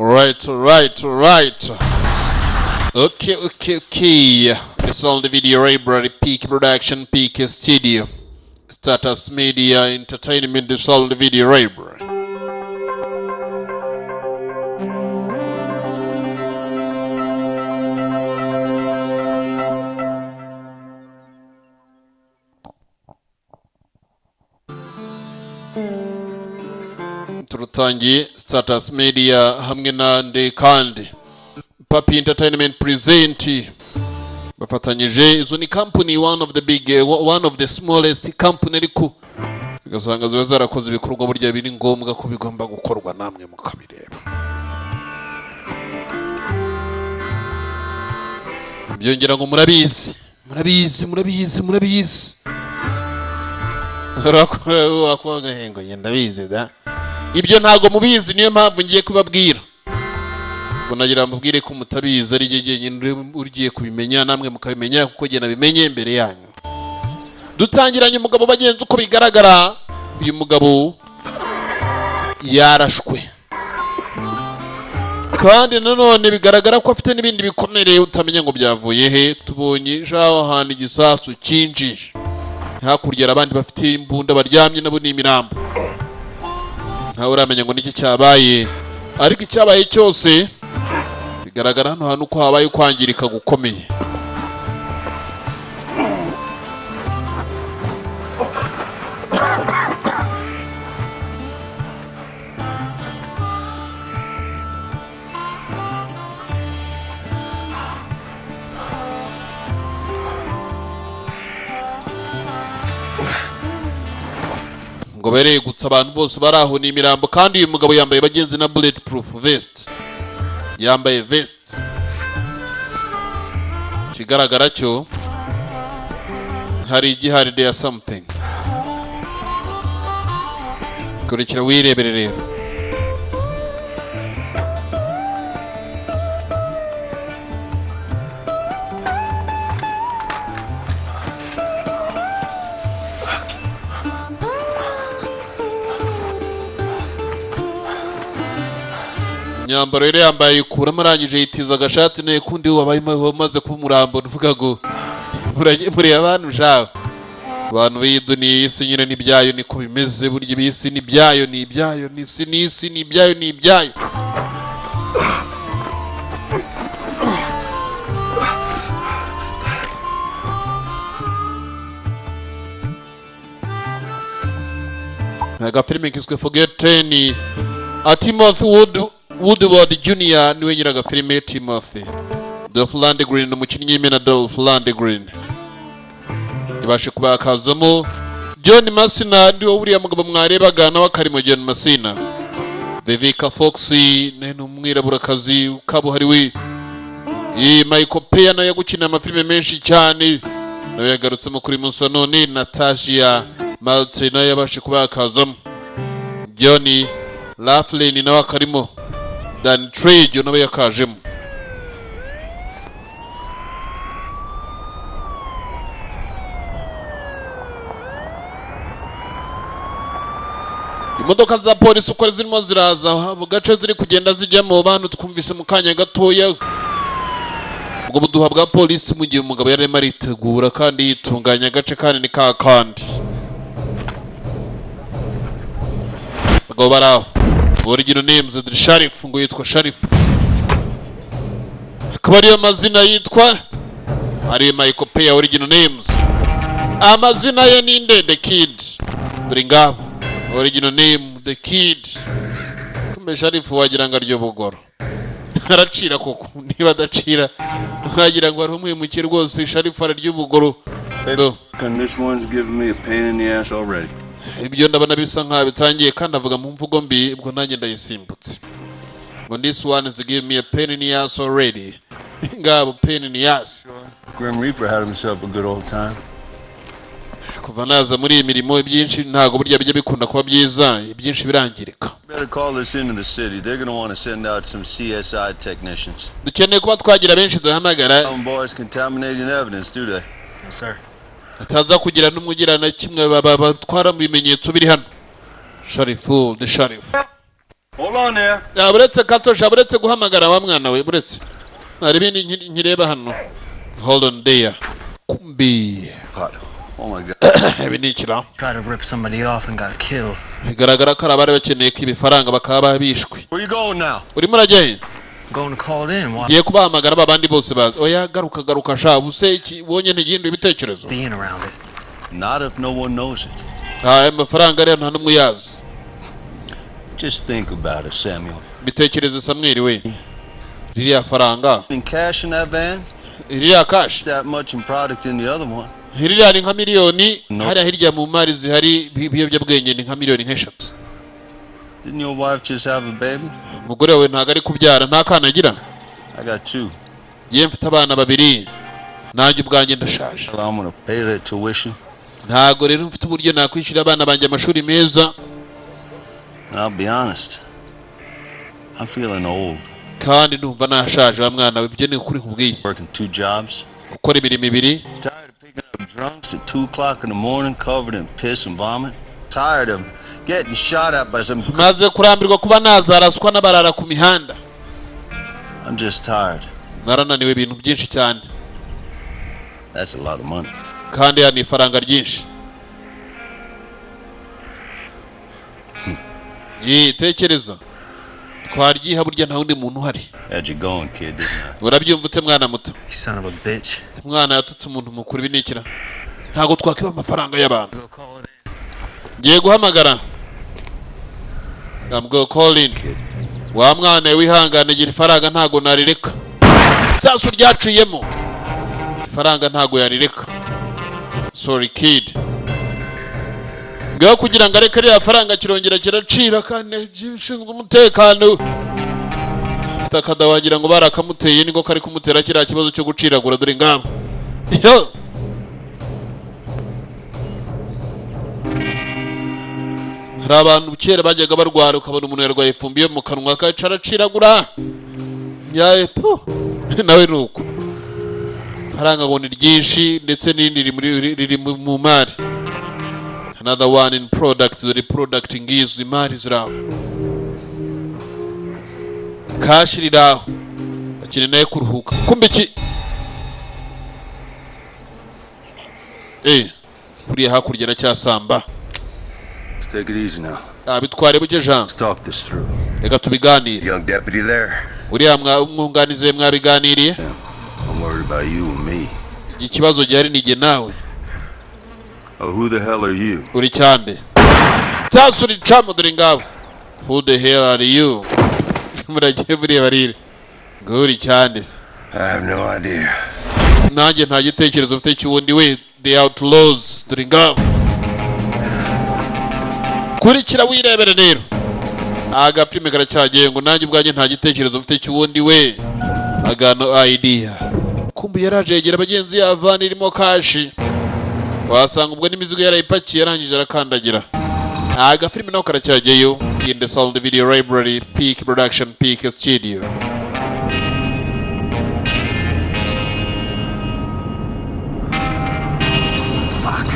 Alright. Okay. It's all the video library, Peak Production, Peak Studio, Status Media Entertainment. It's all the video library. Turutangiye Status Media hamwe na Ndekandi Papi Entertainment present bafatanyije. Izo ni company, one of the smallest company, ariko ugasanga ziba zarakoze ibikorwa burya biri ngombwa ko bigomba gukorwa namwe mukabireba. Byongera ngo murabizi ngo ndabizi da. Ibyo ntago mubizi, niyo mpamvu ngiye kubabwira. Nagira mbabwire ko mutabizi ari jye ugiye kubimenya, namwe mukabimenya kuko jye nabimenye imbere yanyu. Dutangiranye umugabo bagenzi uko bigaragara. Uyu mugabo yarashwe, kandi nanone bigaragara ko afite n'ibindi bikomere utamenya ngo byavuye he. Tubonye jaho ahantu igisasu cyinjije, hakurya abandi bafite imbunda baryamye nabo ni imirambo. Ntawe uramenya ngo niki cyabaye, ariko icyabaye cyose bigaragara hano hantu ko habaye kwangirika gukomeye. Ngo bereye gutsa abantu bose baraho ni imirambo, kandi uyu mugabo yambaye bagenzi na bulletproof vest. Yambaye vest. Kigaragara cyo hari igihari there something. Kurikira wirebere rero. Nyambaro rero yambaye ikuramo arangije yitiza agashati ne kundi wabaye maze kuba umurambo. Nuvuga ngo muri abantu shaho abantu b'iduniya isi nyine n'ibyayo niko bimeze. Burya bisi n'ibyayo n'isi n'ibyayo. Agafilime kiswe Forget 10 Timothy Woodward Jr. niwe nyiraga filime Timothy. Dolph Lundgren umukinnyi w'imena Dolph Lundgren. Ibashe kubakazamo John Masina ndiwo buriya mugabo mwarebaga nawe akarimo John Masina. Vivica Fox nene umwiraburakazi kabuhariwe. Michael Peya nawe yagukina amafilime menshi cyane, nawe yagarutsemo kuri munsi none. Natasha Malte nawe yabashe kubakazamo. Johnny Laughlin nawe akarimo. Dan Trejo nawe yakajemo. Imodoka za polisi uko zirimo ziraza mu gace ziri kugenda zijya mu bantu twumvise mu kanya gatoya. Ubwo buduha bwa polisi mu gihe umugabo yarema aritegura kandi yitunganya agace kandi ni kakandi. Bagabo baraho. Original names the Sharif, ngo yitwa Sharif. Akaba ariyo mazina yitwa ari Michael Peya. Original names amazina ye ni The Kid. Dore ngabo original name The Kid. Kumbe Sharif wagira ngo aryo bugoro aracira koko. Niba adacira wagira ngo ari umwe mu kiri rwose. Sharif araryo bugoro. And this one's giving me a pain in the ass already. Ibyo ndabona bisa nka bitangiye, kandi avuga mu mvugo mbi. Ubwo nanjye ndayisimbutse ngo this one is giving me a pain in the ass already. Ngabo pain in the ass. Grim Reaper had himself a good old time. Kuva naza muri imirimo ibyinshi ntago burya bijya bikunda kuba byiza, ibyinshi birangirika. Better call this into the city. They're going to want to send out some CSI technicians. Dukeneye kuba twagira benshi duhamagara. Some boys contaminating evidence, do they? Yes, sir. Ataza kugira n'umugira na kimwe batwara mu bimenyetso biri hano. Sharifu, the Sharif. Hold on there. Buretse katosha buretse guhamagara wa mwana we buretse. Hari ibindi nkireba hano. Hold on there. Kumbi. Oh my God. Ibinikira. Tried to rip somebody off and got killed. Bigaragara ko abari bakeneye ko ibifaranga bakaba bishwe. Where you going now? Urimo urajye? Going to call it in. Giye kubahamagara babandi bose bazi. Oya garuka sha buse iki bonye ntigindo ibitekerezo. Being around it. Not if no one knows it. Amafaranga rero nta numwe yazi. Just think about it, Samuel. Bitekereze Samuel we. Ririya faranga. In cash in that van? Ririya cash. That much in product in the other one. Ririya ni nka miliyoni. Hariya hirya mu mari zihari biyobyabwenge ni nka miliyoni nk'eshatu. Didn't your wife just have a baby? Umugore wawe ntago ari kubyara nta kana agira. I got 2. Ye mfite abana babiri. Nanjye ubwanjye ndashaje. I'm gonna pay their tuition. Ntago rero mfite uburyo nakwishyura abana banjye amashuri meza. And I'll be honest. I'm feeling old. Kandi ndumva nashaje wa mwana we byo ni ukuri nkubwiye. Working 2 jobs. Gukora imirimo ibiri. Tired of picking up drunks at 2 o'clock in the morning covered in piss and vomit. Tired of getting shot at by some... Maze kurambirwa kuba nazaraswa n'abarara ku mihanda. I'm just tired. Narananiwe ibintu byinshi cyane. That's a lot of money. Kandi ya ni ifaranga ryinshi. Tekereza. Twaryiha burya nta wundi muntu uhari. How'd you going, kid? Urabyumva ute mwana muto? Son of a bitch. Mwana yatutse umuntu mukuru binikira. Ntago twakiba amafaranga y'abantu. Ngiye guhamagara. I'm go calling. Wa mwana wihangane gira ifaranga ntago narireka. Sasu ryaciyemo. Ifaranga ntago yarireka. Sorry kid. Ngaho kugira ngo areke ya faranga kirongera kiracira kandi gishinzwe umutekano. Afite akadawagira ngo barakamuteye niko kari kumutera kira kibazo cyo guciragura dore ngamba. Yo. Hari abantu kera bajyaga barwara ukabona umuntu yarwaye ifumbiye mu kanwa kacaraciragura. Yaye po. Nawe nuko. Faranga ngo ni ryinshi ndetse n'indi riri mu mari. Another one in product, the product ngizo imari ziraho. Cash riraho. Akiri naye kuruhuka. Kumbe ki kuriya hakurya na cyasamba. Take it easy now. Bitware buke Jean. Let's talk this through. Reka tubiganire. Young deputy there. Uriya mwunganize mwabiganiriye. I'm worried about you and me. Ikibazo gihari nige nawe. Who the hell are you? Uri cyande. Tasuri chamo dore ngabo. Who the hell are you? Muragiye buriye barire. Nguri cyande. I have no idea. Nanjye nta gitekerezo mfite cyundi we the outlaws dore ngabo. Kurikira wirebere rero. Agapime karacyagiye ngo nanjye ubwanjye nta gitekerezo mfite cyundi we. Agano idea. Kumbi yaraje yegera abagenzi yavana irimo kashi. Wasanga ubwo n'imizigo yarayipakiye yarangije arakandagira. Agafilme nako karacyagiyeyo in the sound video library Peak Production Peak Studio. Fuck.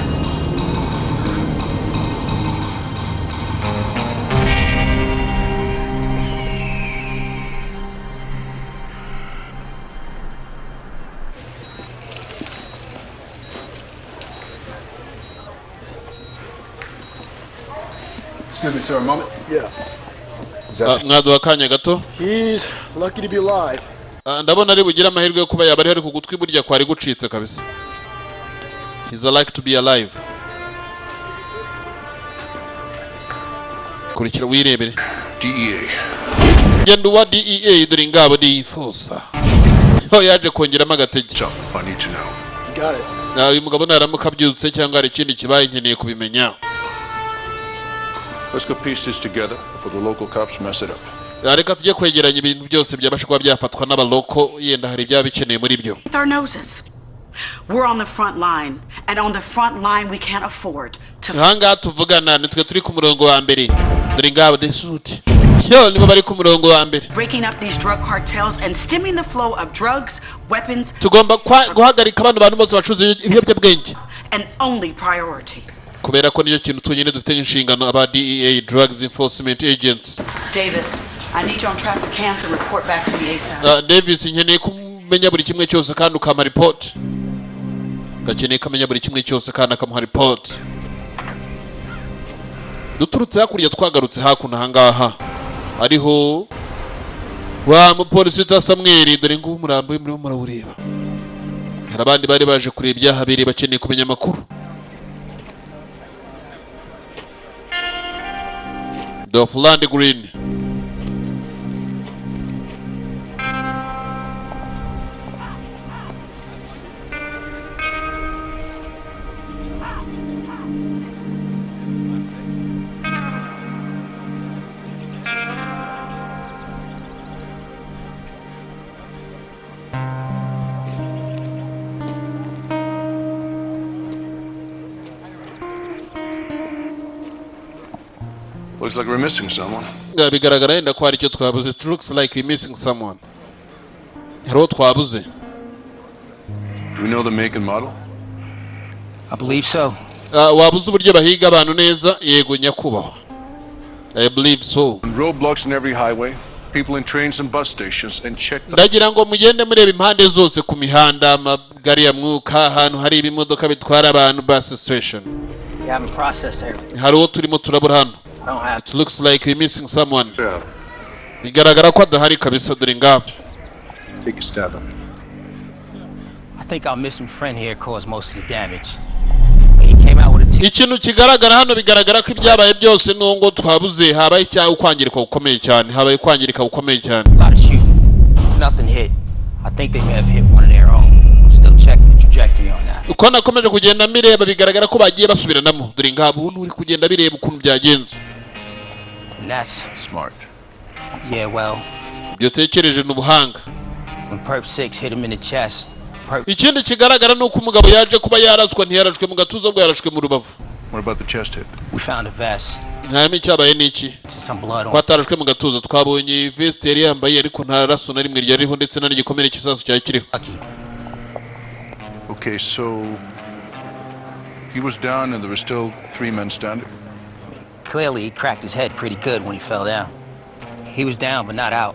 Excuse me, sir, a moment. Yeah. Mwaduha akanya gato. He's lucky to be alive. Ndabona ari bugira amahirwe yo kuba yaba ari ku gutwi burya kwari gucitse kabisa. He's like to be alive. Kurikira wirebere. DEA. Genda wa DEA dore ngabo di force. Yo yaje kongeramo agatege. So, I need to know. You got it. Uyu mugabo naramuka byutse cyangwa ari ikindi kibaye nkeneye kubimenya. Let's go piece this together before the local cops mess it up. Reka tujye kwegeranya ibintu byose byabasha kuba byafatwa n'abaloko yenda hari byabikeneye muri byo. With our noses. We're on the front line, and on the front line we can't afford to. Hanga tuvugana nitwe turi ku murongo wa mbere. Dore ngabo de suit. Yo nibo bari ku murongo wa mbere. Breaking up these drug cartels and stemming the flow of drugs, weapons. Tugomba guhagarika abantu bose bacuruza ibiyobyabwenge. An only priority. Kubera ko niyo kintu tunyine dufite inshingano aba DEA Drugs Enforcement Agents. Davis, I need you on traffic cam to report back to me ASAP. Davis nkeneye kumenya buri kimwe cyose kandi ukama report. Gakeneye kamenya buri kimwe cyose kandi akamuha report. Duturutse hakurya twagarutse hakuno hangaha. Ariho wa mupolisi ta Samuel dore ngo umurambo muri murawureba. Hari abandi bari baje kureba ibyahabere bakeneye kumenya amakuru. Dofland Green. Looks like we're missing someone. Bigaragara yenda ko hari icyo twabuze. It looks like we're missing someone. Haro twabuze. Do we know the make and model? I believe so. Wabuze uburyo bahiga abantu neza? Yego nyakubahwa. I believe so. And roadblocks in every highway, people in trains and bus stations, and check the... Ndagira ngo mugende mureba impande zose ku mihanda, amagari ya mwuka, ahantu hari ibimodoka bitwara abantu, bus station. You haven't processed everything. Hari uwo turimo turabura hano. I don't have It looks like we're missing someone. Yeah. Bigaragara ko adahari kabisa dore ngabo. Take a stab at it. I think our missing friend here caused most of the damage. He came out with a Ikintu kigaragara hano bigaragara ko ibyabaye byose n'uwo twabuze habaye icyaha kwangirika gukomeye cyane. Habaye kwangirika gukomeye cyane. lot of shooting. Nothing hit. I think they may have hit one of their own. I'm still checking the trajectory on that. Uko nakomeje kugenda mireba bigaragara ko bagiye basubiranamo. Dore ngabo uri kugenda bireba ukuntu byagenze. And that's Smart. yeah, well, Ibyo tekereje n'ubuhanga. when Perp 6 hit him in the chest, Perp Ikindi kigaragara nuko umugabo yaje kuba yaraswa ntiyarashwe mu gatuza bwo yarashwe mu rubavu. What about the chest hit? we found a vest. Ntame cyabaye niki? Some blood on Ko it. atarashwe mu gatuza twabonye vest yari yambaye ariko nta raso na rimwe ryariho ndetse na n'igikomere cy'isasu cya kiriho. Lucky. Okay, so he was down and there were still 3 men standing. Clearly, he cracked his head pretty good when he fell down. He was down, but not out.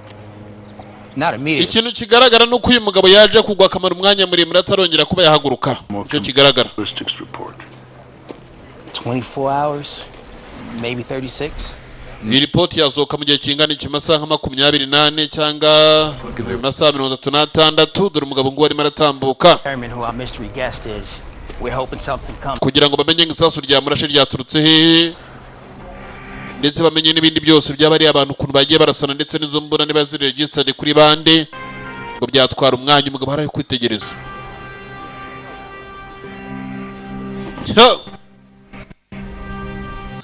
Not immediately. Ikintu kigaragara nuko uyu mugabo yaje kugwa akamara umwanya muremure atarongera kuba yahaguruka. Icyo kigaragara. Ballistics report. 24 hours, maybe 36. Iyi report yazoka mu gihe kingana ikimasaha 28 cyangwa amasaha 36 dore umugabo ngo arimo aratambuka Determine who our mystery guest is. We're hoping something comes. kugira ngo bamenye nk'isasu rya murashe ryaturutse hehe ndetse bamenye n'ibindi byose byaba ari abantu ukuntu bagiye barasana ndetse n'izo mbona niba ziri registered kuri bande ngo byatwara umwanya umugabo ari kwitegereza.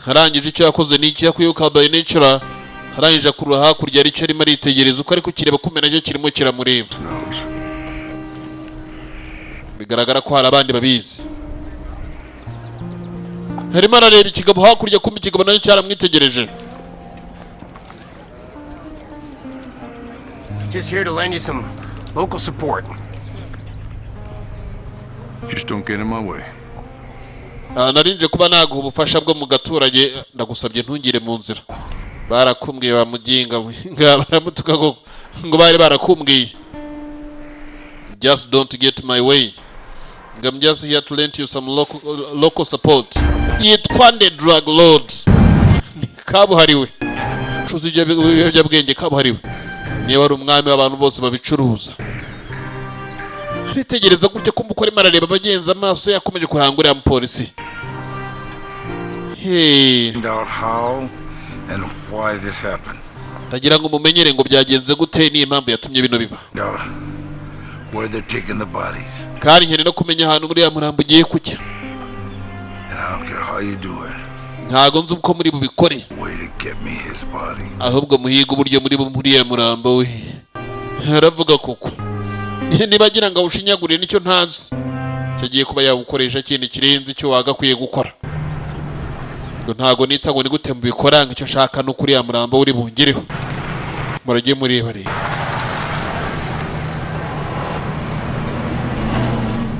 Harangije icyo yakoze n'iki yakuye by nature harangije kurura hakurya ari cyo arimo aritegereza uko ariko kireba kumena cyo kirimo kiramureba. Bigaragara ko hari abandi babizi. Harimo arareba ikigabo hakurya kumbe ikigabo nayo cyaramwitegereje. Just here to lend you some local support. Just don't get in my way. Narinje kuba naguha ubufasha bwo mu gaturage ndagusabye ntungire mu nzira. Barakumbwiye bamuginga baramutuka ngo bari barakumbwiye. Just don't get my way. I'm just here to lend you some local support. Yitwa nde drug lord. Kabuhariwe. Cuzi ibyo bwenge kabuhariwe. Niba ari umwami w'abantu bose babicuruza. Aritegereza gutya ko mukore marareba bagenza amaso yakomeje kuhangurira mu polisi. Hey. Find out how and why this happened. Tagira ngo mumenyere ngo byagenze gute ni impamvu yatumye bino biba. Now, where they're taking the bodies. Kandi nkene no kumenya ahantu muri ya murambo ugiye kujya. And I don't care how you do it. Ntago nzi uko muri bubikore. Way to get me his body. Ahubwo muhiga uburyo muri ya murambo we. Haravuga koko. Nibagira ngo ushinyagurire nicyo ntazi. Cyagiye kuba yagukoresha kindi kirenze icyo wagakwiye gukora. Ngo ntago nita ngo ni gute mubikoranga icyo shaka no kuri ya murambo uri bungireho. Muragiye muri bari.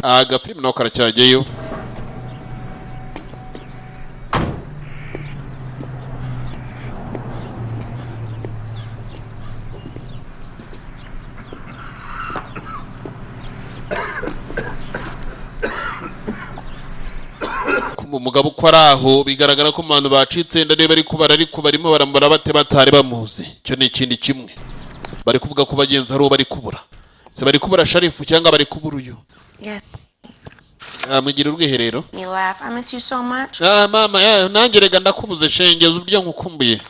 Aga film no karacyajyeyo. umugabo uko ari aho bigaragara ko mu bantu bacitse ndareba ariko barimo barambara bate batari bamuzi. Cyo ni ikindi kimwe. Bari kuvuga ko bagenzi hari uwo bari kubura. Se bari kubura Sharifu cyangwa bari kubura uyu. Yes. Mugira urwiherero. You laugh. I miss you so much. Mama, nanjye rega ndakubuze shengeza uburyo nkukumbuye.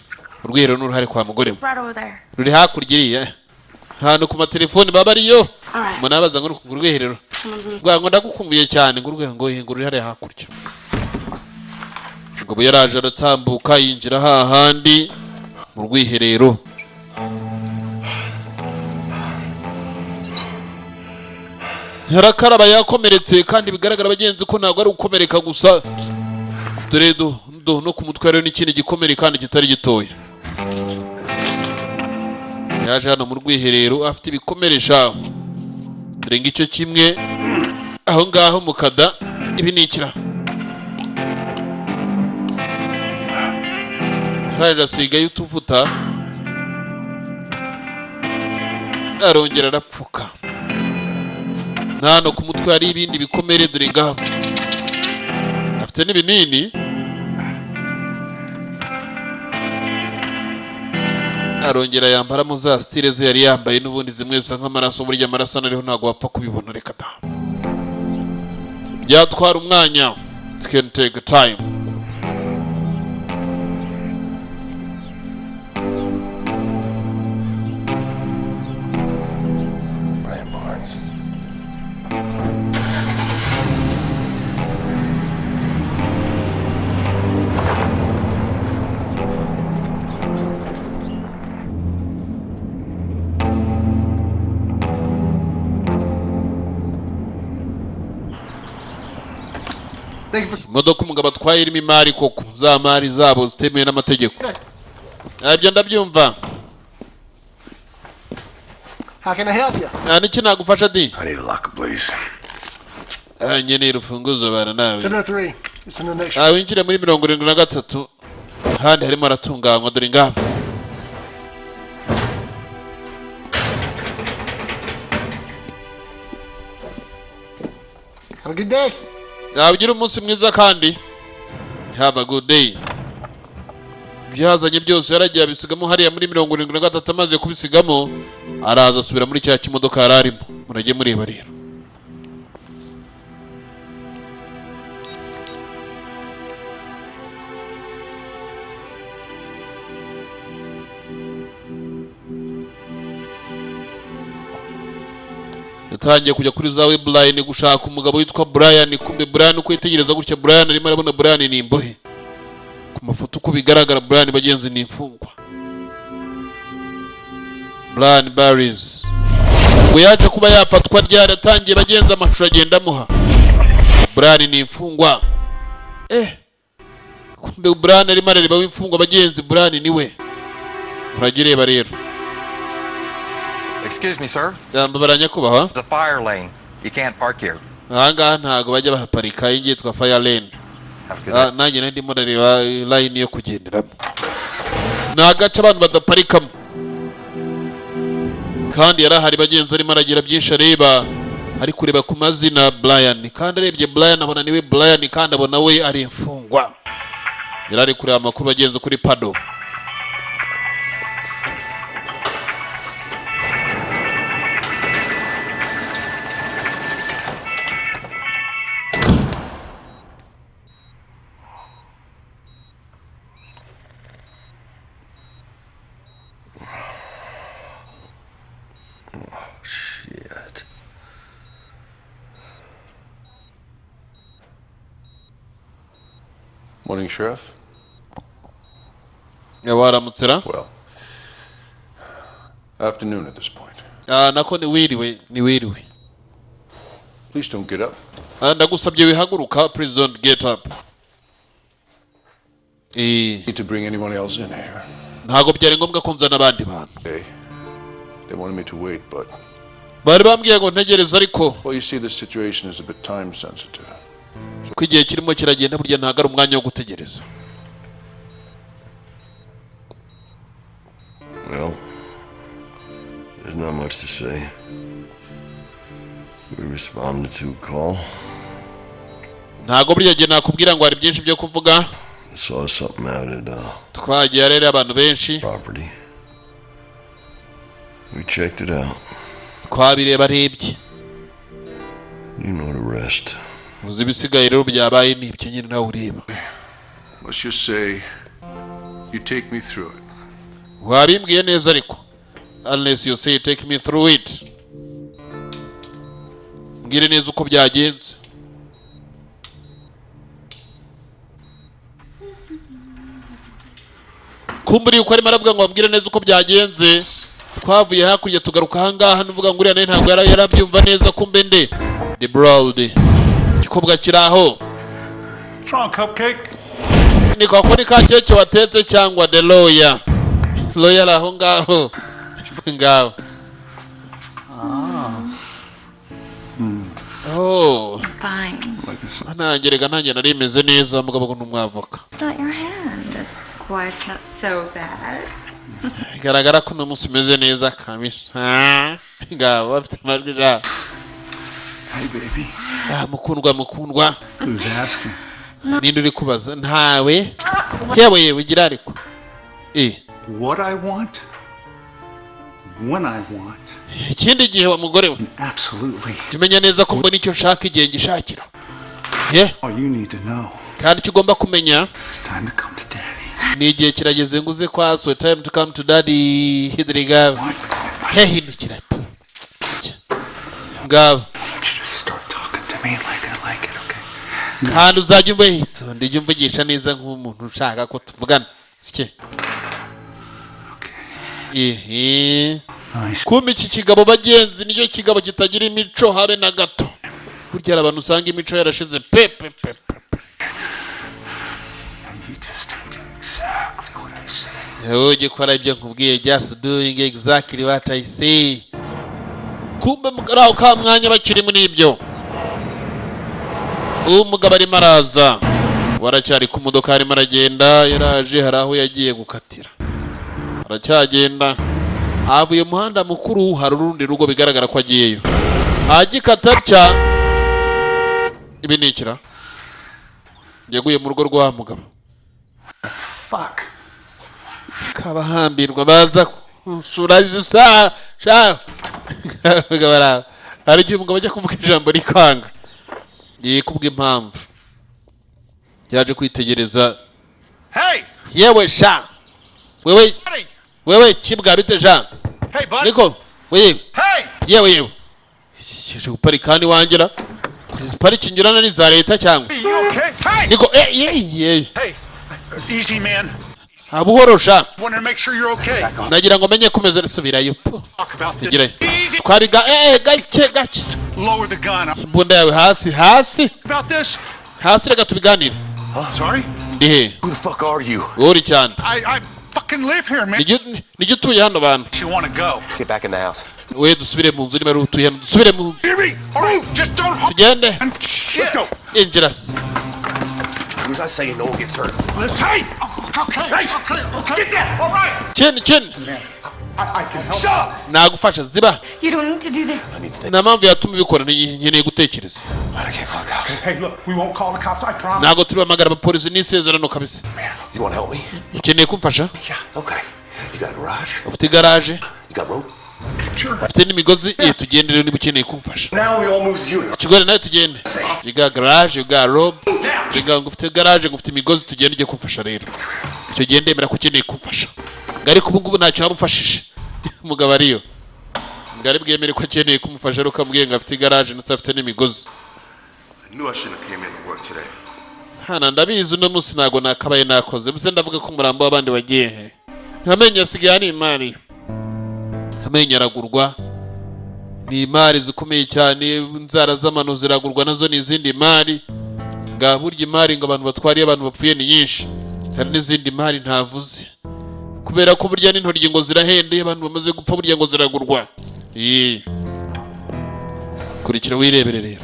Urwiherero n'uruhare kwa mugore. Right over there. Ruri hakurya iriya. Hano ku matelefoni baba ariyo. Munabaza ngo urwiherero. Ngo ndagukumbuye cyane ngo ruri hariya hakurya. Ngo yaraje aratambuka yinjira hahandi mu rwiherero. Harakaraba yakomeretse kandi bigaragara bagenzi ko ntago ari ukomereka gusa. Dore no ku mutwe rero n'ikindi gikomere kandi kitari gitoya. Yaje hano mu rwiherero afite ibikomeresha. Dore ngicyo kimwe aho ngaho mukada ibi nikira. Harira sigaye utuvuta. Arongera arapfuka. Nano ku mutwe hari ibindi bikomere dore ngaho. Afite n'ibinini. Arongera yambara mu za style ze yari yambaye n'ubundi zimwesa nk'amaraso burya amaraso nariho ntago wapfa kubibona reka da. Byatwara umwanya. It can take time. Brian Barnes. Imodoka umugabo atwaye irimo imari koko za mari zabo zitemewe n'amategeko. Ibyo ndabyumva. How can I help you? Niki nagufasha di? I need a locker, please. Nyene urufunguzo bana nawe. 703. It's in the next. Winjire muri 73. Handi harimo aratunganywa dore ngabo. Have a good day. Ugira umunsi mwiza kandi. Have a good day. Byazanye byose yaragiye abisigamo hariya muri 73 amaze kubisigamo araza asubira muri cya kimodoka yararimo. Murage mureba rero. Yatangiye kujya kuri za webline gushaka umugabo witwa Brian. Kumbe Brian uko yitegereza gutya Brian arimo arabona Brian ni imbohe. Ku mafoto uko bigaragara Brian bagenzi ni imfungwa. Brian Barries ngo yaje kuba yafatwa ryari atangiye bagenzi amashusho agenda muha. Brian ni imfungwa. Kumbe Brian arimo arareba w'imfungwa bagenzi Brian niwe. Uragireba rero. Excuse me, sir. Baranya kubaho. It's a fire lane. You can't park here. Aha ntago bajya bahaparika yitwa fire lane. Nanjye nandi murareba line yo kugenderamo. Nagaca abantu badaparikamo. Kandi yarahari bagenzi arimo aragira byinshi areba. Ari kureba ku mazina Brian. Kandi arebye Brian abona niwe Brian kandi abona we ari imfungwa. Yarari kureba amakuru bagenzi kuri Pado. Shit. Morning, Sheriff. Waramutse. Well, afternoon at this point. Nako ni wiriwe. Please don't get up. Ndagusabye wihaguruka, please don't get up. Need to bring anyone else in here. Ntago byari ngombwa ko nzana abandi bantu. They wanted me to wait, but bari bambwiye ngo ntegereza ariko. Well, you see, this situation is a bit time sensitive. Ko igihe kirimo kiragenda burya ntago ari umwanya wo gutegereza. Well, there's not much to say. We responded to a call. ntago burya gihe nakubwira ngo hari byinshi byo kuvuga. Saw something out at twagiye rero abantu benshi property. We checked it out. twabireba rebye. You know the rest. uzi bisigaye rero byabaye nibyo nyine nawe ureba. Let's just say you take me through it. wabimbwiye neza ariko unless you say take me through it. mbwire neza uko byagenze. kumburi uko arimo aravuga ngo wabwire neza uko byagenze. twavuye hakurya tugaruka ahangaha nuvuga ngo uriya nawe ntabwo yarabyumva neza kumbe nde the broad igikobwa kiraho. Strong cupcake. ni kwa kuri ka keke watetse cyangwa the lawyer aho ngaho ngaho. oh Fine. nangerega nanjye nari meze neza mugabo ngo numwavoka. It's not your hand. That's why it's not so bad. bigaragara ko umunsi umeze neza kabisa. ngaho bafite amajwi ja. Hey, baby. mukundwa. Who's asking? ninde uri kubaza ntawe yewe ugira ariko What I want, when I want. ikindi gihe wa mugore we Absolutely. tumenya neza ko mbona icyo nshaka igihe ngishakira. All you need to know. kandi icyo ugomba kumenya It's time to come to daddy. ni igihe kirageze ngo uze kwa so time to come to daddy hidriga. hindukira ngabo. Start talking to me like I like it, okay? kandi uzajya umwitonda ijya umvugisha neza nk'umuntu ushaka ko tuvugana sike. kumbe iki kigabo bagenzi nicyo kigabo kitagira imico habe na gato. burya hari abantu usanga imico yarashize pe. gikora ibyo nkubwiye just doing exactly what I say. kumbe mugaraho ka mwanya bakiri muri ibyo. umugabo arimo araza waracyari ku modoka arimo aragenda yaraje hari aho yagiye gukatira aracyagenda havuye umuhanda mukuru hari urundi rugo bigaragara ko agiyeyo agikata bya ibi nikira yaguye mu rugo rwa mugabo. Fuck. kabahambirwa baza kusura isa sha gabara ari cyo umugabo ajya kuvuga ijambo rikanga yikubwa impamvu yaje kwitegereza. Hey! yewe sha wewe kibwa bite Jean. Hey, buddy. niko wewe Hey! yewe kije guparika kandi wangira kuri pariki nyurana ni za leta cyangwa You okay? Hey! niko Hey! Easy, man. abuhorosha Wanted to make sure you're okay. nagira ngo menye kumeza risubirayo Talk about this. igire Easy. twariga gake Lower the gun. imbunda yawe hasi About this? hasi reka tubiganire. Sorry? ndihe Who the fuck are you? uri cyane I fucking live here, man. nijye utuye hano bantu. You want to go? Get back in the house. we dusubire mu nzu niba ari utuye hano dusubire mu nzu Hear me? All right, just don't. tugende Let's go. injira se. Who's I saying no one gets hurt? Let's hey. Okay. Okay. Get that. All right. Chin I can help. Shut up. nagufasha ziba You don't need to do this. nta mpamvu yatuma ubikora nkeneye gutekereza. I can't call the cops. Hey, look, we won't call the cops, I promise. ntabwo turi bamagara abapolisi n'isezerano kabisa. You want to help me? ukeneye kumfasha. Yeah. Okay. You got a garage? ufite igaraje You got rope? ufite n'imigozi tugendere niba ukeneye kumfasha. Now we all move the unit. ikigore nawe tugende. you got garage you got rope ngo ufite garage ngo ufite imigozi tugende ujye kumfasha rero. icyo gihe ndemera ko ukeneye kumfasha. ngari kubu ngubu ntacyo wamufashije umugabo ariyo ngari bwemere ko akeneye kumufasha rero ukambwiye ngo afite igaraje ndetse afite n'imigozi. I knew I shouldn't have came in to work today. hana ndabizi uno munsi ntago nakabaye nakoze buse ndavuga ko umurambo w'abandi wagiye he. ntamenye asigaye ni imari ntamenye aragurwa ni imari zikomeye cyane. inzara z'amano ziragurwa nazo ni izindi imari nga burya imari ngo abantu batwariye abantu bapfuye ni nyinshi hari n'izindi imari ntavuze kubera ko burya n'intoryi ngo zirahendeye abantu bamaze gupfa burya ngo ziragurwa. kurikira wirebere rero.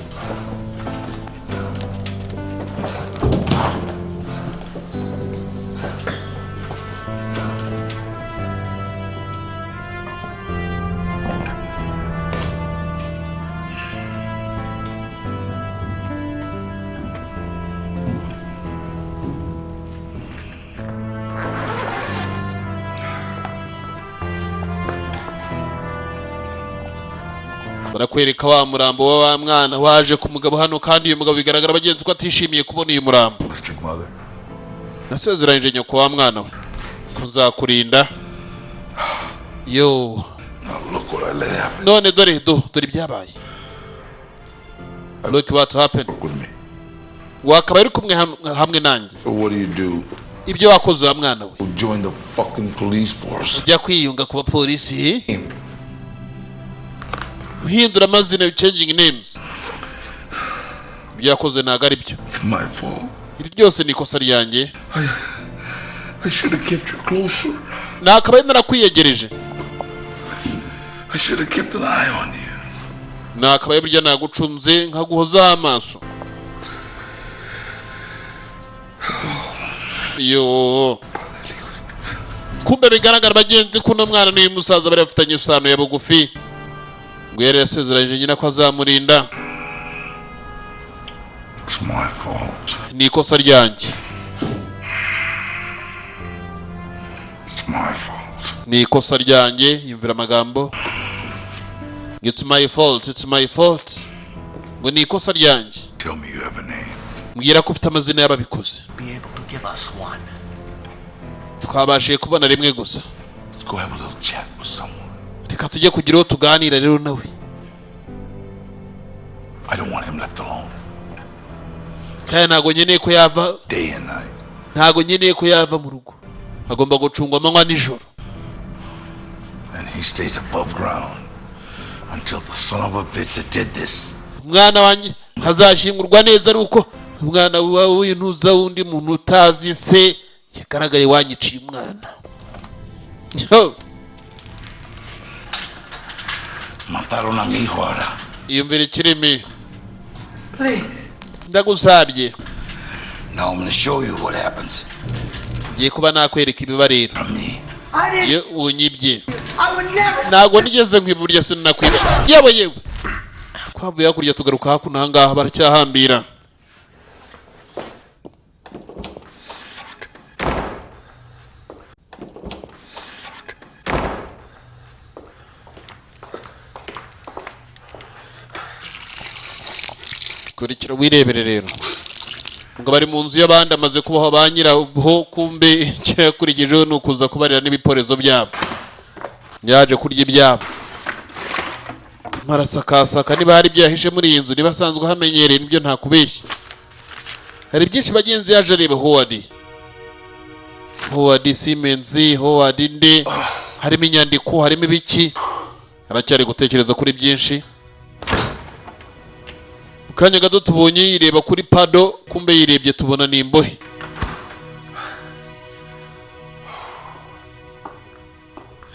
barakwereka wa murambo wa mwana waje ku mugabo hano, kandi uyu mugabo bigaragara bagenzi ko atishimiye kubona uyu murambo. Nasezeranyije nyoko wa mwana we ko nzakurinda. Yo, none dore ibyabaye. Look what happened. Wakaba uri kumwe hamwe nanjye. Ibyo wakoze wa mwana we. Ujya kwiyunga ku bapolisi. Uhindura amazina, changing names. Ibyo yakoze ntago ari byo. Iri ryose ni ikosa ryanjye. I should have kept you closer. Nakaba narakwiyegereje. I should have kept an eye on you. Nakaba burya nagucunze nkaguhoza amaso. Yo, kumbe bigaragara bagenzi kuno mwana n'uyu musaza bari bafitanye isano ya bugufi. Ngo yari yasezeranyije nyina ko azamurinda. It's my fault. Ni ikosa ryanjye. It's my fault. Ni ikosa ryanjye. Yumvira amagambo. It's my fault. It's my fault. Ngo ni ikosa ryanjye. Tell me you have a name. Mbwira ko ufite amazina y'ababikoze. Be able to give us one. Twabashije kubona rimwe gusa. Let's go have a little chat with someone. Reka tujye kugira uwo tuganira rero nawe. I don't want him left alone. Kaya ntago nkeneye ko yava day and night. Ntago nkeneye ko yava mu rugo. Agomba gucungwa amanywa nijoro. And he stays above ground until the son of a bitch that did this. Mwana wanjye hazashingurwa neza ari uko umwana wawe ntuza wundi muntu utazi se yagaragaye wanyiciye umwana. Mataron a mi hijo ahora. Iyumvire kirimi. Please. Ndagusabye. Now I'm going to show you what happens. Ngiye kuba nakwereka ibibariro. Ye unyibye. Ntago nigeze nkwiburya sinakwiba. Yewe. Kwavuye hakurya tugaruka hakuno hangaha baracyahambira. Kurikira wirebere rero. Ngo bari mu nzu y'abandi amaze kubaho banyiraho, kumbe cyakurikijeho no kuza kubarira n'ibiporezo byabo. Yaje kurya ibyabo. Marasakasaka niba hari byahishe muri iyi nzu nibasanzwe hamenyereye nibyo nta kubeshya. Hari byinshi bagenzi yaje areba Howard Siemens, Howard nde, harimo inyandiko, harimo ibiki. Aracyari gutekereza kuri byinshi. Kanya gato tubonye yireba kuri pado, kumbe yirebye tubona ni imbohe.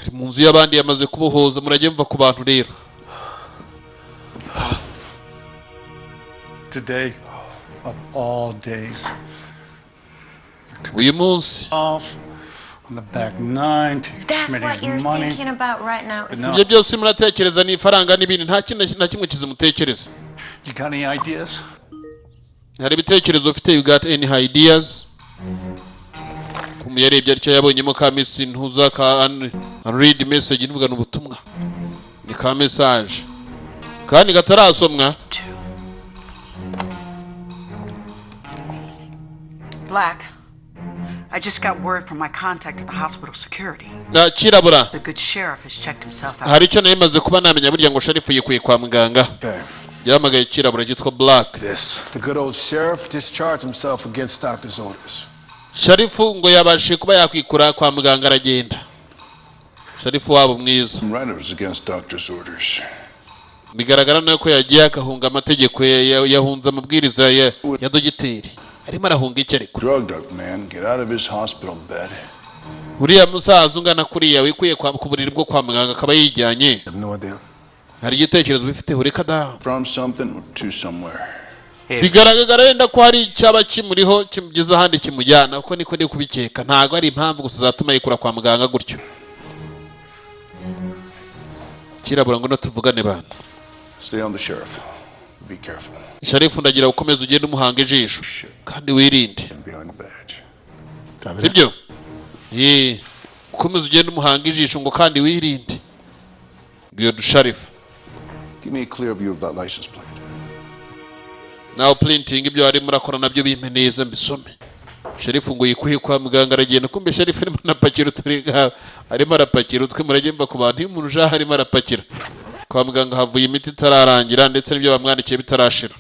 Ari mu nzu y'abandi yamaze kubohoza, murajye mva ku bantu rero. Today of all days. Uyu munsi. Off on the back nine, taking money. Thinking about right now. Ibyo byose muratekereza ni ifaranga n'ibindi, nta kintu na kimwe kizimutekereza. You got any ideas? Hari ibitekerezo ufite? You got any ideas? Kumuyarebye aricyo yabonyemo ka message ntuza ka read message nivuga n'ubutumwa. Ni ka message. Kandi gatarasomwa. Black, I just got word from my contact at the hospital security. Kirabura. The good sheriff has checked himself out. Hari icyo namaze kuba namenya burya ngo Sharifu yikuye kwa muganga. Yamagaye kirabura cyitwa Black. The good old sheriff discharged himself against doctor's orders. Sharifu ngo yabashije kuba yakwikura kwa muganga aragenda. Sharifu wabo mwiza. Runners against doctor's orders. Bigaragara nako yagiye akahunga amategeko yahunza amabwiriza ya dogiteri. Arimo arahunga iki ariko? Drugged up man, get out of his hospital bed. Uriya musaza ungana kuriya wikuye kwa kuburiri bwo kwa muganga akaba yijyanye. Hari igitekerezo bifite ureka da. From something to somewhere. Bigaragara wenda ko hari icyaba kimuriho kimugeza ahandi kimujyana, uko niko ndi kubikeka. Ntago ari impamvu gusa zatuma yikura kwa muganga gutyo. Kirabura ngo no tuvugane bana. Stay on the sheriff. Be careful. Sharifu ndagira ukomeza ugende umuhanga ijisho kandi wirinde. Sibyo? Ukomeza ugende umuhanga ijisho ngo kandi wirinde. Ngiyo du Sharifu. Give me a clear view of that license plate. Now printing ibyo ari murakora nabyo bimpe neza mbisome. Sheriff ngo yikuye kwa muganga aragenda kumbe Sheriff arimo napakira turiga arimo arapakira utwe muragimba ku bantu y'umuntu jaha arimo arapakira. Kwa muganga havuye imiti itararangira ndetse n'ibyo bamwandikiye bitarashira.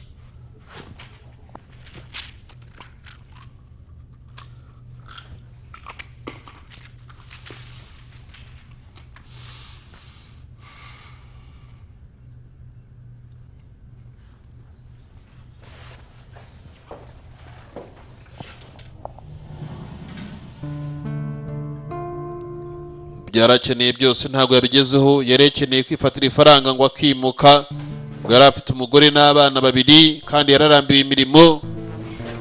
Byarakeneye byose ntago yabigezeho yarekeneye kwifatira ifaranga ngo akimuka ngo yari afite umugore n'abana babiri kandi yararambiwe imirimo.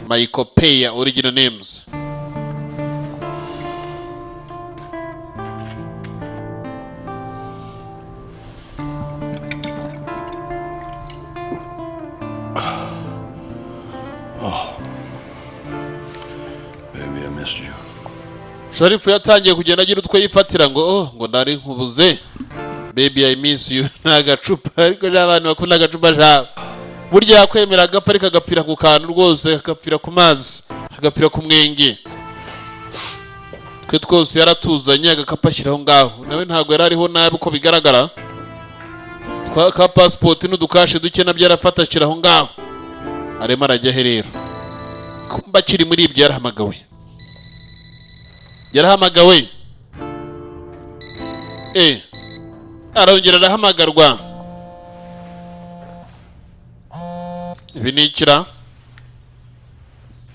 Michael Peya original names. Baby, I missed you. Sharifu yatangiye kugenda agira utwe yifatira ngo ngo ndari nkubuze. Baby I miss you nagacupa ariko n'abantu bakunda agacupa jabo. Burya yakwemera agapari kagapfira ku kantu rwose agapfira ku mazi agapfira ku mwenge. Twe twose yaratuzanye agakapashiraho ngaho nawe ntago yarariho nabi uko bigaragara. Ka passport n'udukashe duke nabyo yarafatashiraho ngaho. Arema arajya herero. Kumba kiri muri ibyo yarahamagawe. Yarahamagawe. Arongera arahamagarwa. Vinikira.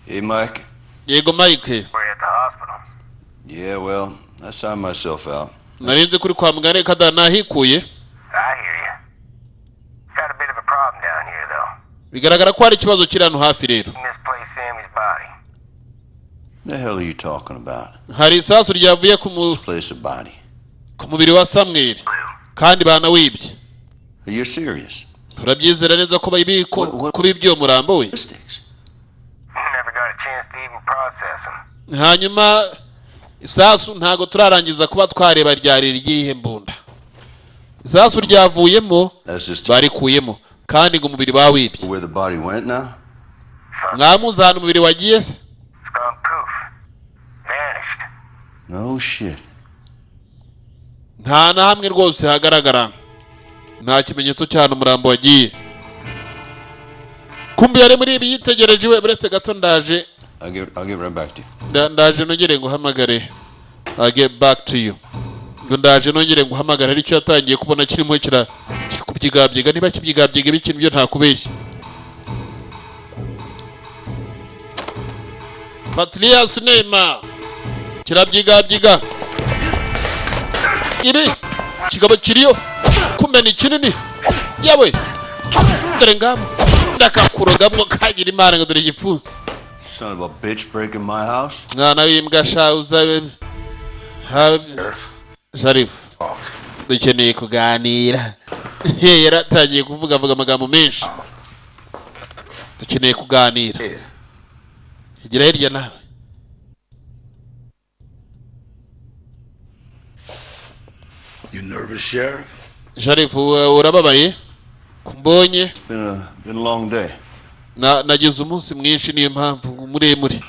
Hey, Mike. Yego Mike. We're at the hospital. Yeah, well, I signed myself out. Narinze kuri kwa muganga kada nahikuye. I hear you. Got a bit of a problem down here, though. Bigaragara ko hari ikibazo kiri hano hafi rero. Misplaced Sammy's body. The hell are you talking about? Hari isasu ryavuye Place a body. Ku mubiri wa Samuel kandi banawibye. Are you serious? Urabyizera neza ko bayibiko kuri ibyo murambo we? Never got a chance to even process them. Hanyuma isasu ntago turarangiza kuba twareba ryari rigiye mbunda. Isasu ryavuyemo barikuyemo kandi ngo umubiri bawibye. Where the body went now? Mwamuzana umubiri wagiye se? No shit. Nta na hamwe rwose hagaragara. Nta kimenyetso cyane umurambo wagiye. Kumbi yari muri ibi yitegereje we buretse gato ndaje. I'll get right back to you. Ndaje nongere nguhamagare. I'll get back to you. Ndaje nongere nguhamagare aricyo yatangiye kubona kirimo kira kubyigabyiga niba kibyigabyiga bikintu byo nta kubeshya. Patrias Neymar kirabyigabyiga. Ibi kigabo kiriyo kumbe ni kinini yawe dore ngamo ndakakurogamwo kagira imana ngo dore igipfuza. Son of a bitch breaking my house. Mwana w'imbwa shauza Sharif dukeneye kuganira. Yaratangiye kuvuga amagambo menshi. Dukeneye kuganira. Igira hirya nawe. You nervous, Sheriff? Sharif urababaye? Kumbonye? It's been a long day. Nagize umunsi mwinshi niyo mpamvu muremure.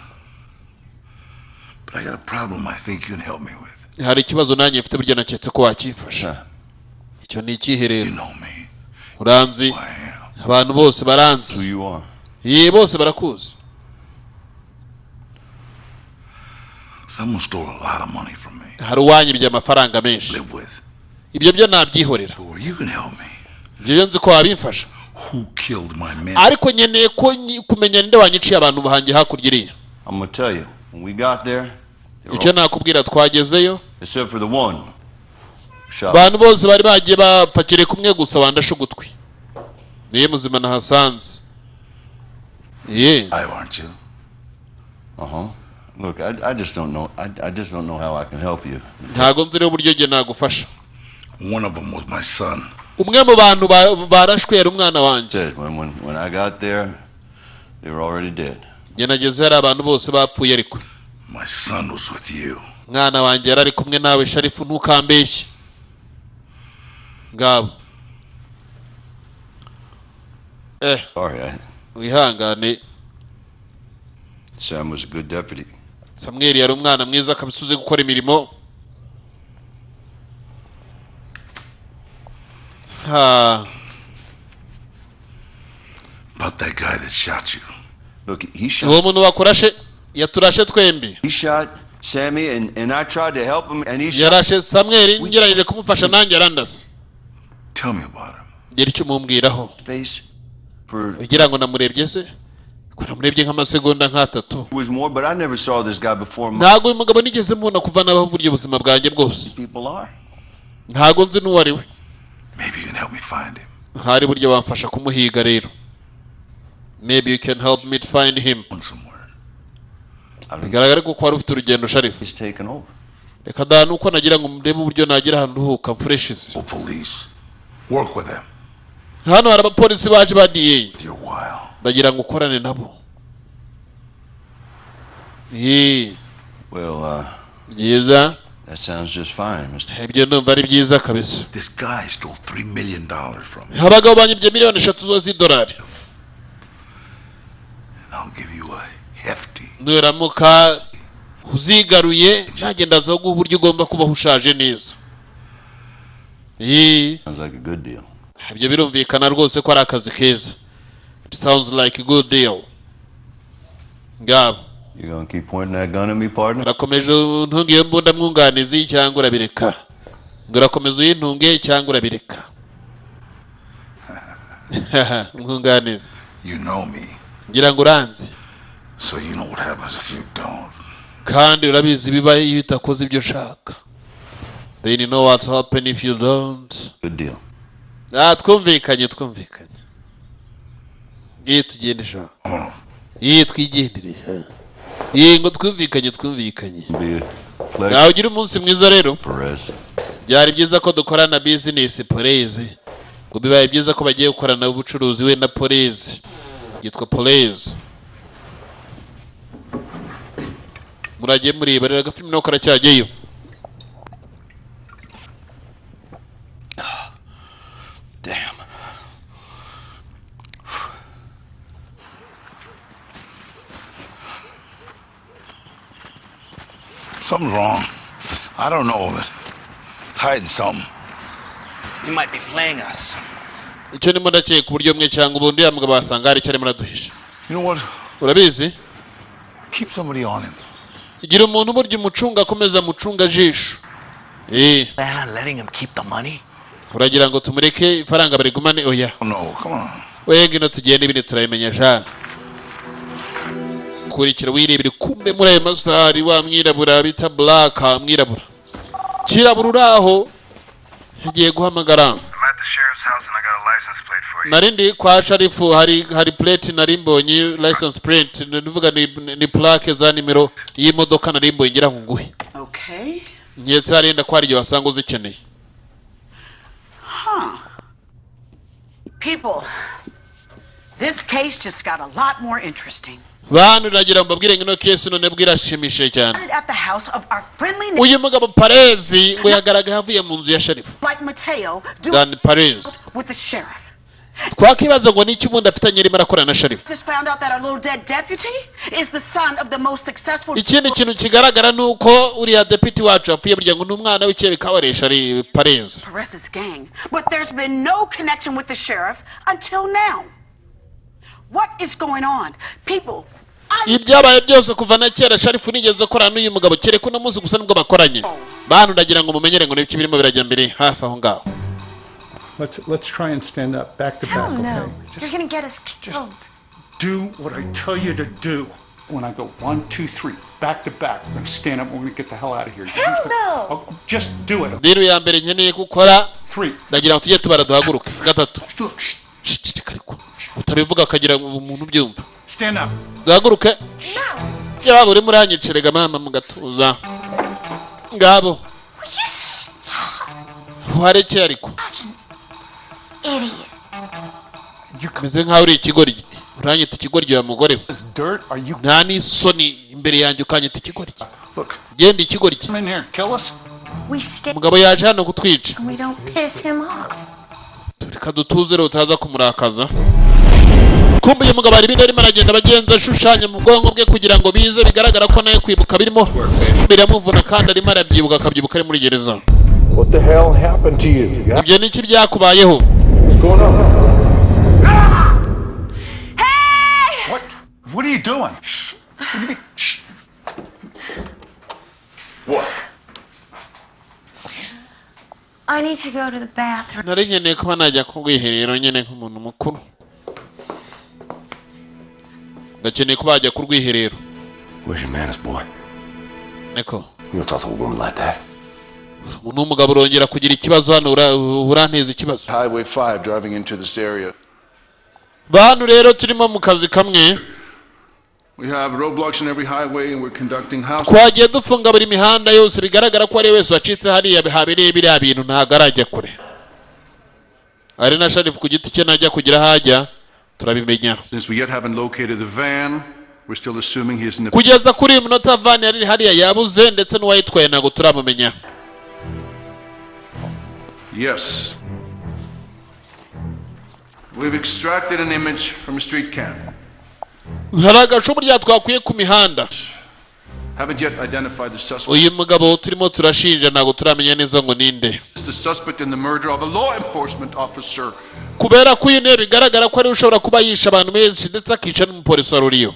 But I got a problem I think you can help me with. Hari ikibazo nanjye mfite burya naketse ko wakimfasha. Icyo ni ikiherero. Uranzi? Abantu bose baranzi. Who you are? Ye bose barakuzi. Someone stole a lot of money from me. Hari uwanyibye amafaranga menshi. Ibyo byo nabyihorera. You can help me. Ibyo nzi ko wabimfasha. Who killed my man? Ariko nyeneye ko kumenya nde wanyiciye abantu bahangiye hakurya iriya. I'm gonna tell you. When we got there, icyo nakubwira twagezeyo. Except for the one. Abantu bose bari bagiye bapakire kumwe gusa bandashugutwi. Niye muzima na hasanze. I want you. Look, I just don't know. I just don't know how I can help you. Ntago nzire uburyo nge nagufasha. One of them was my son. Umwe mu bantu barashwe yari umwana wanjye. When I got there, they were already dead. Nge nageze hari abantu bose bapfuye ariko. My son was with you. Mwana wanjye yari kumwe nawe Sharifu ntukambeshye. Ngabo. Sorry, wihangane. Sam was a good deputy. Samuel yari umwana mwiza kabisa uzi gukora imirimo. About that guy that shot you. Look, he shot. Uwo muntu wakurashe yaturashe twembi. He shot Sammy, and I tried to help him, and he shot. Yarashe Samuel ngerageje kumufasha nanjye arandasa. Tell me about him. Ngeri cyo mumbwiraho. Face for. Ugira ngo namurebye se? Ko namurebye nk'amasegonda nk'atatu. Was more, but I never saw this guy before. Ntago uyu mugabo nigeze mubona kuva nabaho buryo buzima bwanjye bwose. People are. Ntago nzi n'uwo ari we. Maybe you can help me find him. Hari buryo bamfasha kumuhiga rero. Maybe you can help me to find him. Bigaragara ko wari ufite urugendo Sharif. He's taken over. Reka da nuko nagira ngo murebe uburyo nagira ahantu huka mfreshes. Police. Work with them. Hano hari abapolisi baje ba DA. Ndagira ngo ukorane nabo. Well, byiza. That sounds just fine, Mr. Ibyo ndumva ari byiza kabisa. This guy stole $3 million from me. Abagabo banyibye miliyoni 3 z'idolari. I'll give you a hefty. Nuramuka uzigaruye nagenda zo uburyo ugomba kubaho ushaje neza. Sounds like a good deal. Ibyo birumvikana rwose ko ari akazi keza. It sounds like a good deal. Ngabo. You gonna keep pointing that gun at me, partner? Rakomeje ntungiye mbunda mwunganizi cyangwa urabireka. Ngurakomeza uyintunge cyangwa urabireka. Mwunganizi. You know me. Ngira ngo uranzi. So you know what happens if you don't. Kandi urabizi biba iyo utakoze ibyo ushaka. Then you know what happen if you don't. Good deal. Twumvikanye. Ngiye tugende sha. Twigendere. Ngo twumvikanye. Nawe ugira umunsi mwiza rero. Byari byiza ko dukorana business Perez. Ngo bibaye byiza ko bagiye gukorana ubucuruzi we na Perez. Yitwa Perez. Muragiye muribarira agafilm no karacyageyo. Damn. Something's wrong. I don't know, but hiding something. You might be playing us. Icyo ni ndakeka uburyo mwe cyangwa ubundi amwe basanga hari cyane muraduhisha. You know what? Urabizi? Keep somebody on him. Igira umuntu buryo umucunga akomeza mucunga jisho. Plan on letting him keep the money? Uragira ngo tumureke ifaranga barigumane oya. No, come on. Wege no tugende bine turayimenya ja. Kurikira wirebere kumbe muri ayo masari wa mwirabura bita black mwirabura. Kirabura uraho. Yagiye guhamagara. Narindi kwa Sharifu hari plate narimbonye license plate nuvuga ni plaque za nimero y'imodoka narimbonye ngira ngunguhe. Okay. Nyetse arenda kwari ryo wasanga uzikeneye. People, this case just got a lot more interesting. Bantu nagira mbabwire ngino case none bwirashimishe cyane. At the house of our friendly Uyu mugabo Perez ngo yagaragaye avuye mu nzu ya Sharifu. like Mateo Dan Perez. with the sheriff. Twakibaza ngo niki ubundi afitanye rimwe arakora na Sharifu. Just found out that our little dead deputy is the son of the most successful. Ikindi kintu kigaragara nuko uriya deputy wacu apfuye burya ngo n'umwana w'ikebe kabaresha ari Perez. Perez's gang, but there's been no connection with the sheriff until now. What is going on? People, ibyabaye byose kuva na kera Sharifu nigeze korana n'uyu mugabo kereka uno munsi gusa nibwo bakoranye. Bantu ndagira ngo mumenyere ngo n'ibiki birimo birajya mbere hafi aho ngaho. Let's try and stand up back to back, Hell okay? no. You're gonna get us killed. Do what I tell you to do. When I go 1, 2, 3, back to back, we're gonna stand up. We're gonna get the hell out of here. Hell no. Oh, just do it. Diru ya mbere nkeneye gukora 3. ndagira ngo tujye tubara duhaguruke. 3. Utabivuga akagira umuntu byumva. Stand up. Duhaguruke. Yaba uri muranyicerega mama mugatuza. Ngabo. Wareke ariko. Idiot. Meze nkaho uri ikigoryi. Uranyita ikigoryi ya mugore. Nta n'isoni imbere yanjye ukanyita ikigoryi. Genda ikigoryi. Mugabo yaje hano kutwica. And we don't piss him off. Reka dutuze rero utaza kumurakaza. kumbe uyu mugabo hari ibintu arimo aragenda bagenza ashushanya mu bwonko bwe kugira ngo bize bigaragara ko nawe kwibuka birimo biramuvuna kandi arimo arabyibuka akabyibuka ari muri gereza. What the hell happened to you? Ibyo ni iki byakubayeho? What's going on? What? What are you doing? Shh. Shh. What? I need to go to the bathroom. Nari nkeneye kuba najya ku rwiherero nyine nk'umuntu mukuru. Ndakeneye kuba ajya ku rwiherero. Where's your manners, boy? Neko. You don't talk to a woman like that. N'umugabo urongera kugira ikibazo hano uranteza ikibazo. Highway 5 driving into this area. Bantu rero turimo mu kazi kamwe. We have roadblocks in every highway and we're conducting house. Twagiye dufunga buri mihanda yose bigaragara ko ari wese wacitse hariya habereye biriya bintu ntago arajya kure. Ari na Sharif ku giti cye najya kugira hajya turabimenya. Since we yet haven't located the van, we're still assuming he is in the... Kugeza kuri minota van yari hariya yabuze ndetse n'uwayitwaye ntago turamumenya. Yes. We've extracted an image from a street cam. Hari agasho burya twakwiye ku mihanda. Haven't yet identified the suspect. Uyu mugabo turimo turashinja ntago turamenya neza ngo ninde. The suspect in the murder of a law enforcement officer. Kubera ko yine bigaragara ko ari ushobora kuba yisha abantu benshi ndetse akica n'umupolisi waruriyo.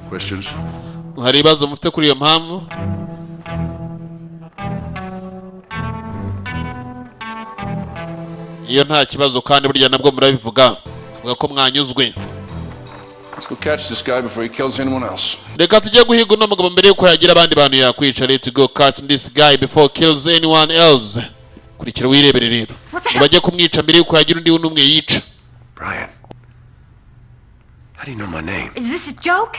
Questions? Hari ibibazo mufite kuri iyo mpamvu? Iyo nta kibazo kandi burya nabwo murabivuga. Vuga ko mwanyuzwe. Let's go catch this guy before he kills anyone else. Reka tujye guhiga uno mugabo mbere yuko yagira abandi bantu yakwica. Let's go catch this guy before kills anyone else. Kurikira wirebere rero. Bajye kumwica mbere yuko yagira undi n'umwe yica. Brian. How do you know my name? Is this a joke?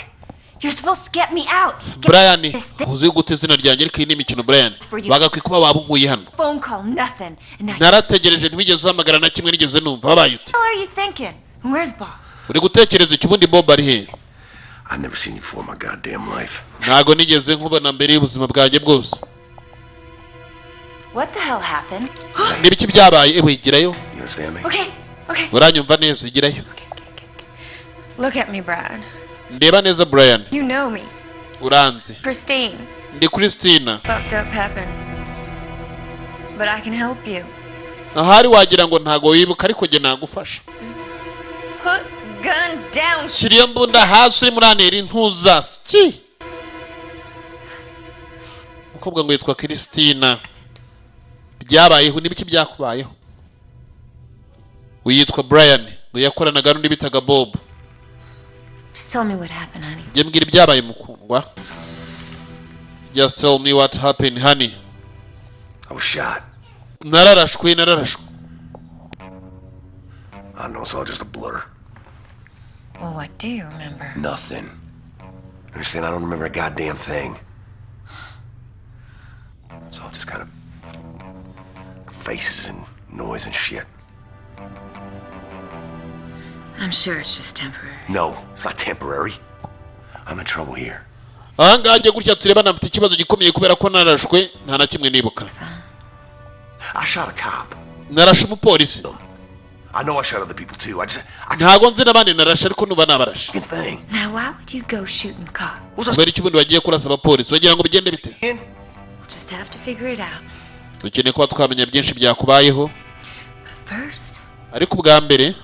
You're supposed to get me out. Brian, uzi gute izina ryanjye ariko iyi ni imikino Brian. Bagakwiye kuba babunguye hano. Phone call, nothing. Narategereje ntigeze uhamagara na kimwe nigeze numva. Wabaye ute? What are you thinking? Where's Bob? Uri gutekereza iki ubundi Bob ari he? I've never seen you before in my goddamn life. Ntago nigeze nkubona mbere y'ubuzima bwanjye bwose. What the hell happened? Nibiki byabaye ewe igirayo? You understand me? Okay, okay. Uranyumva neza igirayo. Look at me, Brian. Ndeba neza Brian. You know me. Uranzi. Christine. Ndi Christina. Fucked up happened. But I can help you. Ahari wagira ngo ntago wibuka ariko je nagufasha. Put the gun down. Shiriye mbunda hasi uri muranera intuza. Ki? Mukobwa ngo yitwa Christina. Byabayeho nibiki byakubayeho? Uyitwa Brian, ngo yakoranaga n'undi bitaga Bob. Just tell me what happened, honey. Je mbwira ibyabaye mukundwa. Just tell me what happened, honey. I was shot. Nararashwe. I know it's all just a blur. Well, what do you remember? Nothing. Understand? I don't remember a goddamn thing. It's all just kind of faces and noise and shit. I'm sure it's just temporary. No, it's not temporary. I'm in trouble here. Ahanga ajye gutya tureba nafite ikibazo gikomeye kubera ko narashwe nta na kimwe nibuka. I shot a cop. Narashe umupolisi. I know I shot other people too. I just ntago nzi nabandi narashe ariko nuba nabarashe. Now why would you go shooting cops? Kubera iki ubundi wagiye kurasa abapolisi wagira ngo bigende bite? We'll just have to figure it out. Dukeneye kuba twamenya byinshi byakubayeho. First, ariko ubwa mbere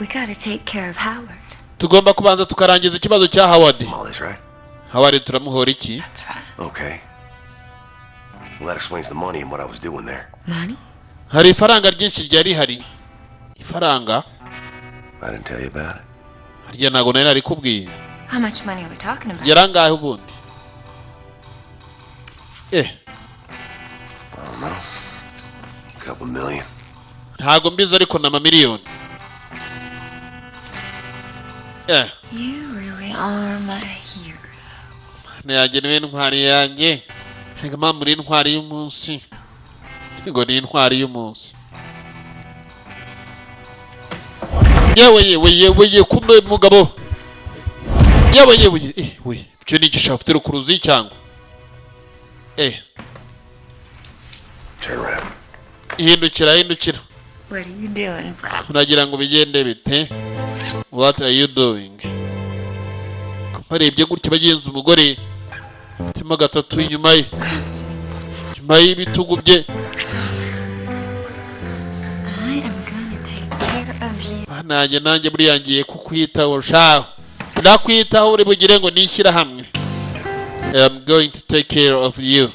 we gotta take care of Howard. Tugomba kubanza tukarangiza ikibazo cya Howard. Right? Howard turamuhora iki? That's right. Okay. Well, that explains the money and what I was doing there. Money? Hari ifaranga ryinshi ryari hari. Ifaranga? I didn't tell you about it. Harya nago nari arikubwiye. How much money are we talking about? Yarangahe ubundi? I don't know. A couple million. Ntago mbizi ariko na mamiliyoni. You really are my hero. Nayagenewe intwari yanjye. Reka muri intwari y'umunsi. Ngo ni intwari y'umunsi. Yewe kumbe mugabo. Yewe we. Byo ni gishafu tero kuruzi cyangwa. Turn around. Hindukira. What are you doing, Brad? Nagira ngo bigende bite? What are you doing? Barebye gutya bagenza umugore mutima gatatu inyuma ye. Inyuma y'ibitugu bye. I am gonna take care of you. Nanjye buri yangiye kukwitaho shaho. Ndakwitaho uri bugire ngo nishyira hamwe. I am going to take care of you.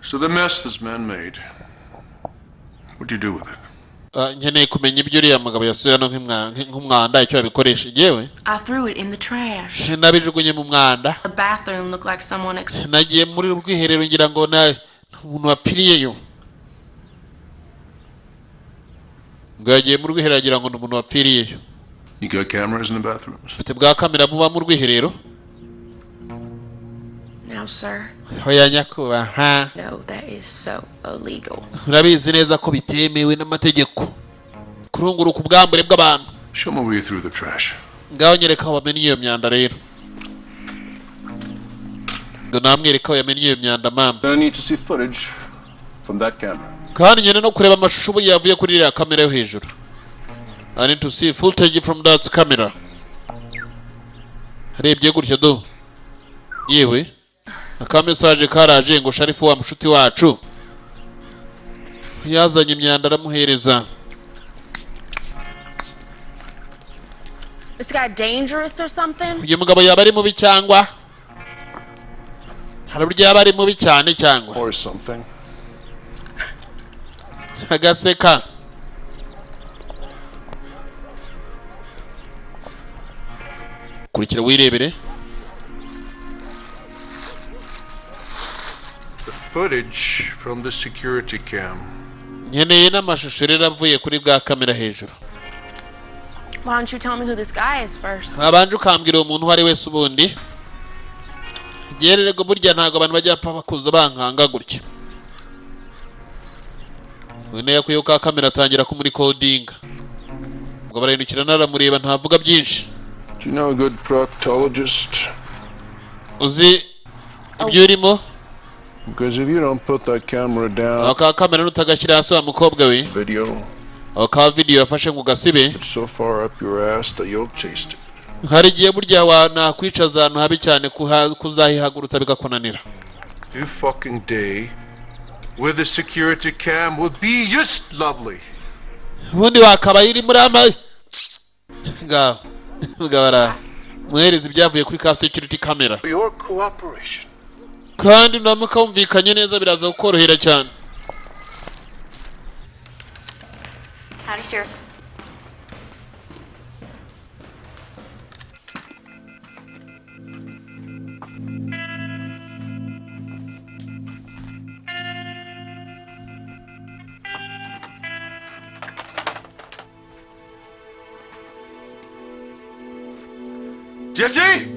So the mess this man made, what do you do with it? Nkeneye kumenya ibyo uriya mugabo yasuye no nk'umwanda icyo yabikoresha yewe. I threw it in the trash. Nabijugunye mu mwanda. The bathroom looked like someone nagiye muri urwiherero ngira ngo umuntu wapfiriyeyo. Ngagiye mu rwiherero ngira ngo umuntu wapfiriyeyo. You got cameras in the bathrooms? Mfite bwa kamera buba mu rwiherero. Now, sir. Hoya nyakubaha. No, that is so illegal. Urabizi neza ko bitemewe n'amategeko. Kurunguruka ubwambure bw'abantu. Show me where you threw the trash. Ngaho nyereka aho wamennye iyo myanda rero. Ngo namwereka aho yamennye iyo myanda mama. I need to see footage from that camera. Kandi nyene no kureba amashusho ubu yavuye kuri iriya kamera yo hejuru. I need to see footage from that camera. Harebye gutya do. Yewe. Aka message karaje ngo Sharifu wa mushuti wacu yazanye imyanda aramuhereza. Is this guy dangerous or something? Uyu mugabo yaba ari mubi cyangwa hari buryo yaba ari mubi cyane cyangwa or something. Agaseka. Kurikira wirebere. Footage from the security cam. Nkeneye n'amashusho rero avuye kuri bwa kamera hejuru. Why don't you tell me who this guy is first? Abanje ukambwira umuntu hari wese ubundi. Gererego burya ntago abantu bajya papa kuza bankanga gutya. Wene yakuye ka kamera atangira kumuri coding. Ubwo barahindukira naramureba ntavuga byinshi. Do you know a good proctologist? Uzi ibyo urimo? Because if you don't put that camera down, aka kamera nutagashyira hasi wa mukobwa we. Video. Aka video yafashe ngo gasibe. It's so far up your ass that you'll taste it. Hari giye burya wana kwicaza ahantu habi cyane kuzahihagurutsa bigakonanira. Your fucking day with a security cam would be just lovely. Ubundi wakaba iri muri ama ngaho ngabara muhereza ibyavuye kuri ka security camera. Your cooperation. Kandi namuka umvikanye neza biraza gukorohera cyane. Howdy, Sheriff. Jesse?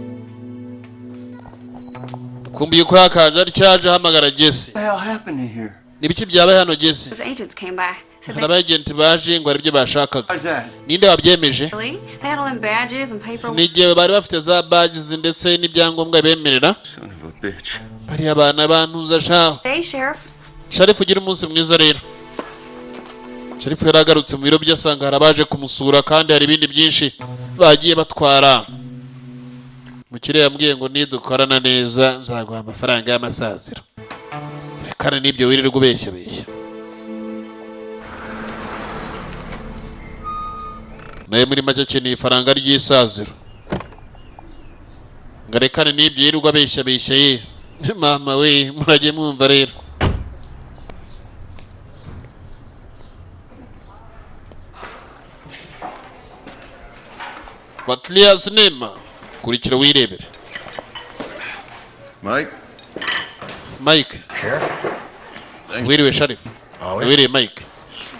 Kumbiye ko yakaje ari cyaje hamagara Jesse. What the hell happened in here? Nibiki byabaye hano Jesse? Those agents came by. Hari abagenti baje ngo aribyo bashakaga. What's that? Ninde wabyemeje? Really? They had all them badges and paperwork. N'igihe bari bafite za badges ndetse n'ibyangombwa bemerera. Son of a bitch. Bari abana bantuza shaho. Hey, Sheriff. Sharifu ugira umunsi mwiza rero. Sharifu yaragarutse mu biro by'asanga harabaje kumusura kandi hari ibindi byinshi bagiye batwara. Mukire yambwiye ngo nidukorana neza nzaguha amafaranga y'amasaziro. Rekana n'ibyo wirirwa ubeshya beshya. Naye muri make akeneye ifaranga ry'isaziro. Ngarekane n'ibyo yirirwa abeshya beshya ye. Mama we murage mwumva rero. Fatlia Cinema kurikira wirebere. Mike. Sheriff? Wiriwe Sheriff. Wiriwe Mike.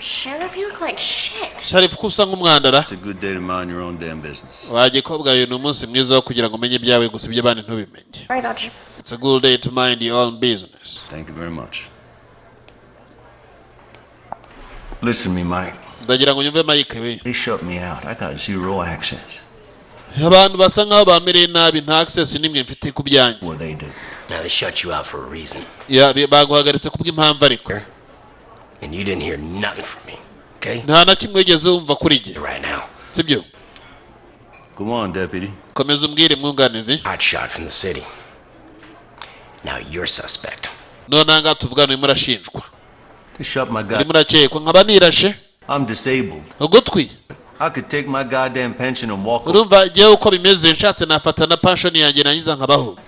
Sheriff, you look like shit. Sheriff kusa nk'umwandara. It's a good day to mind your own damn business. Waje kobwa uyu umunsi mwiza wo kugira ngo umenye ibyawe gusa iby'abandi ntubimenye. Right, Archie. It's a good day to mind your own business. Thank you very much. Listen to me, Mike. Ndagira ngo nyumve Mike we. They shut me out. I got zero access. Abantu basa nkaho bamereye nabi nta access nimwe mfite ku byanjye. What they do? Now they shut you out for a reason. Ya baguhagaritse kubw'impamvu ariko. And you didn't hear nothing from me, okay? Nta na kimwe wigeze wumva kuri jye. Right now. Sibyo? Come on, deputy. Komeza umbwire mwunganizi. Hot shot from the city. Now you're suspect. Nonanga tuvugana urimo urashinjwa. They shut my urimo urakekwa nkaba nirashe. I'm disabled. Ugutwi. I could take my goddamn pension and walk. Urumva jewe uko bimeze nshatse nafata na pension yanjye nanyiza nkabaho.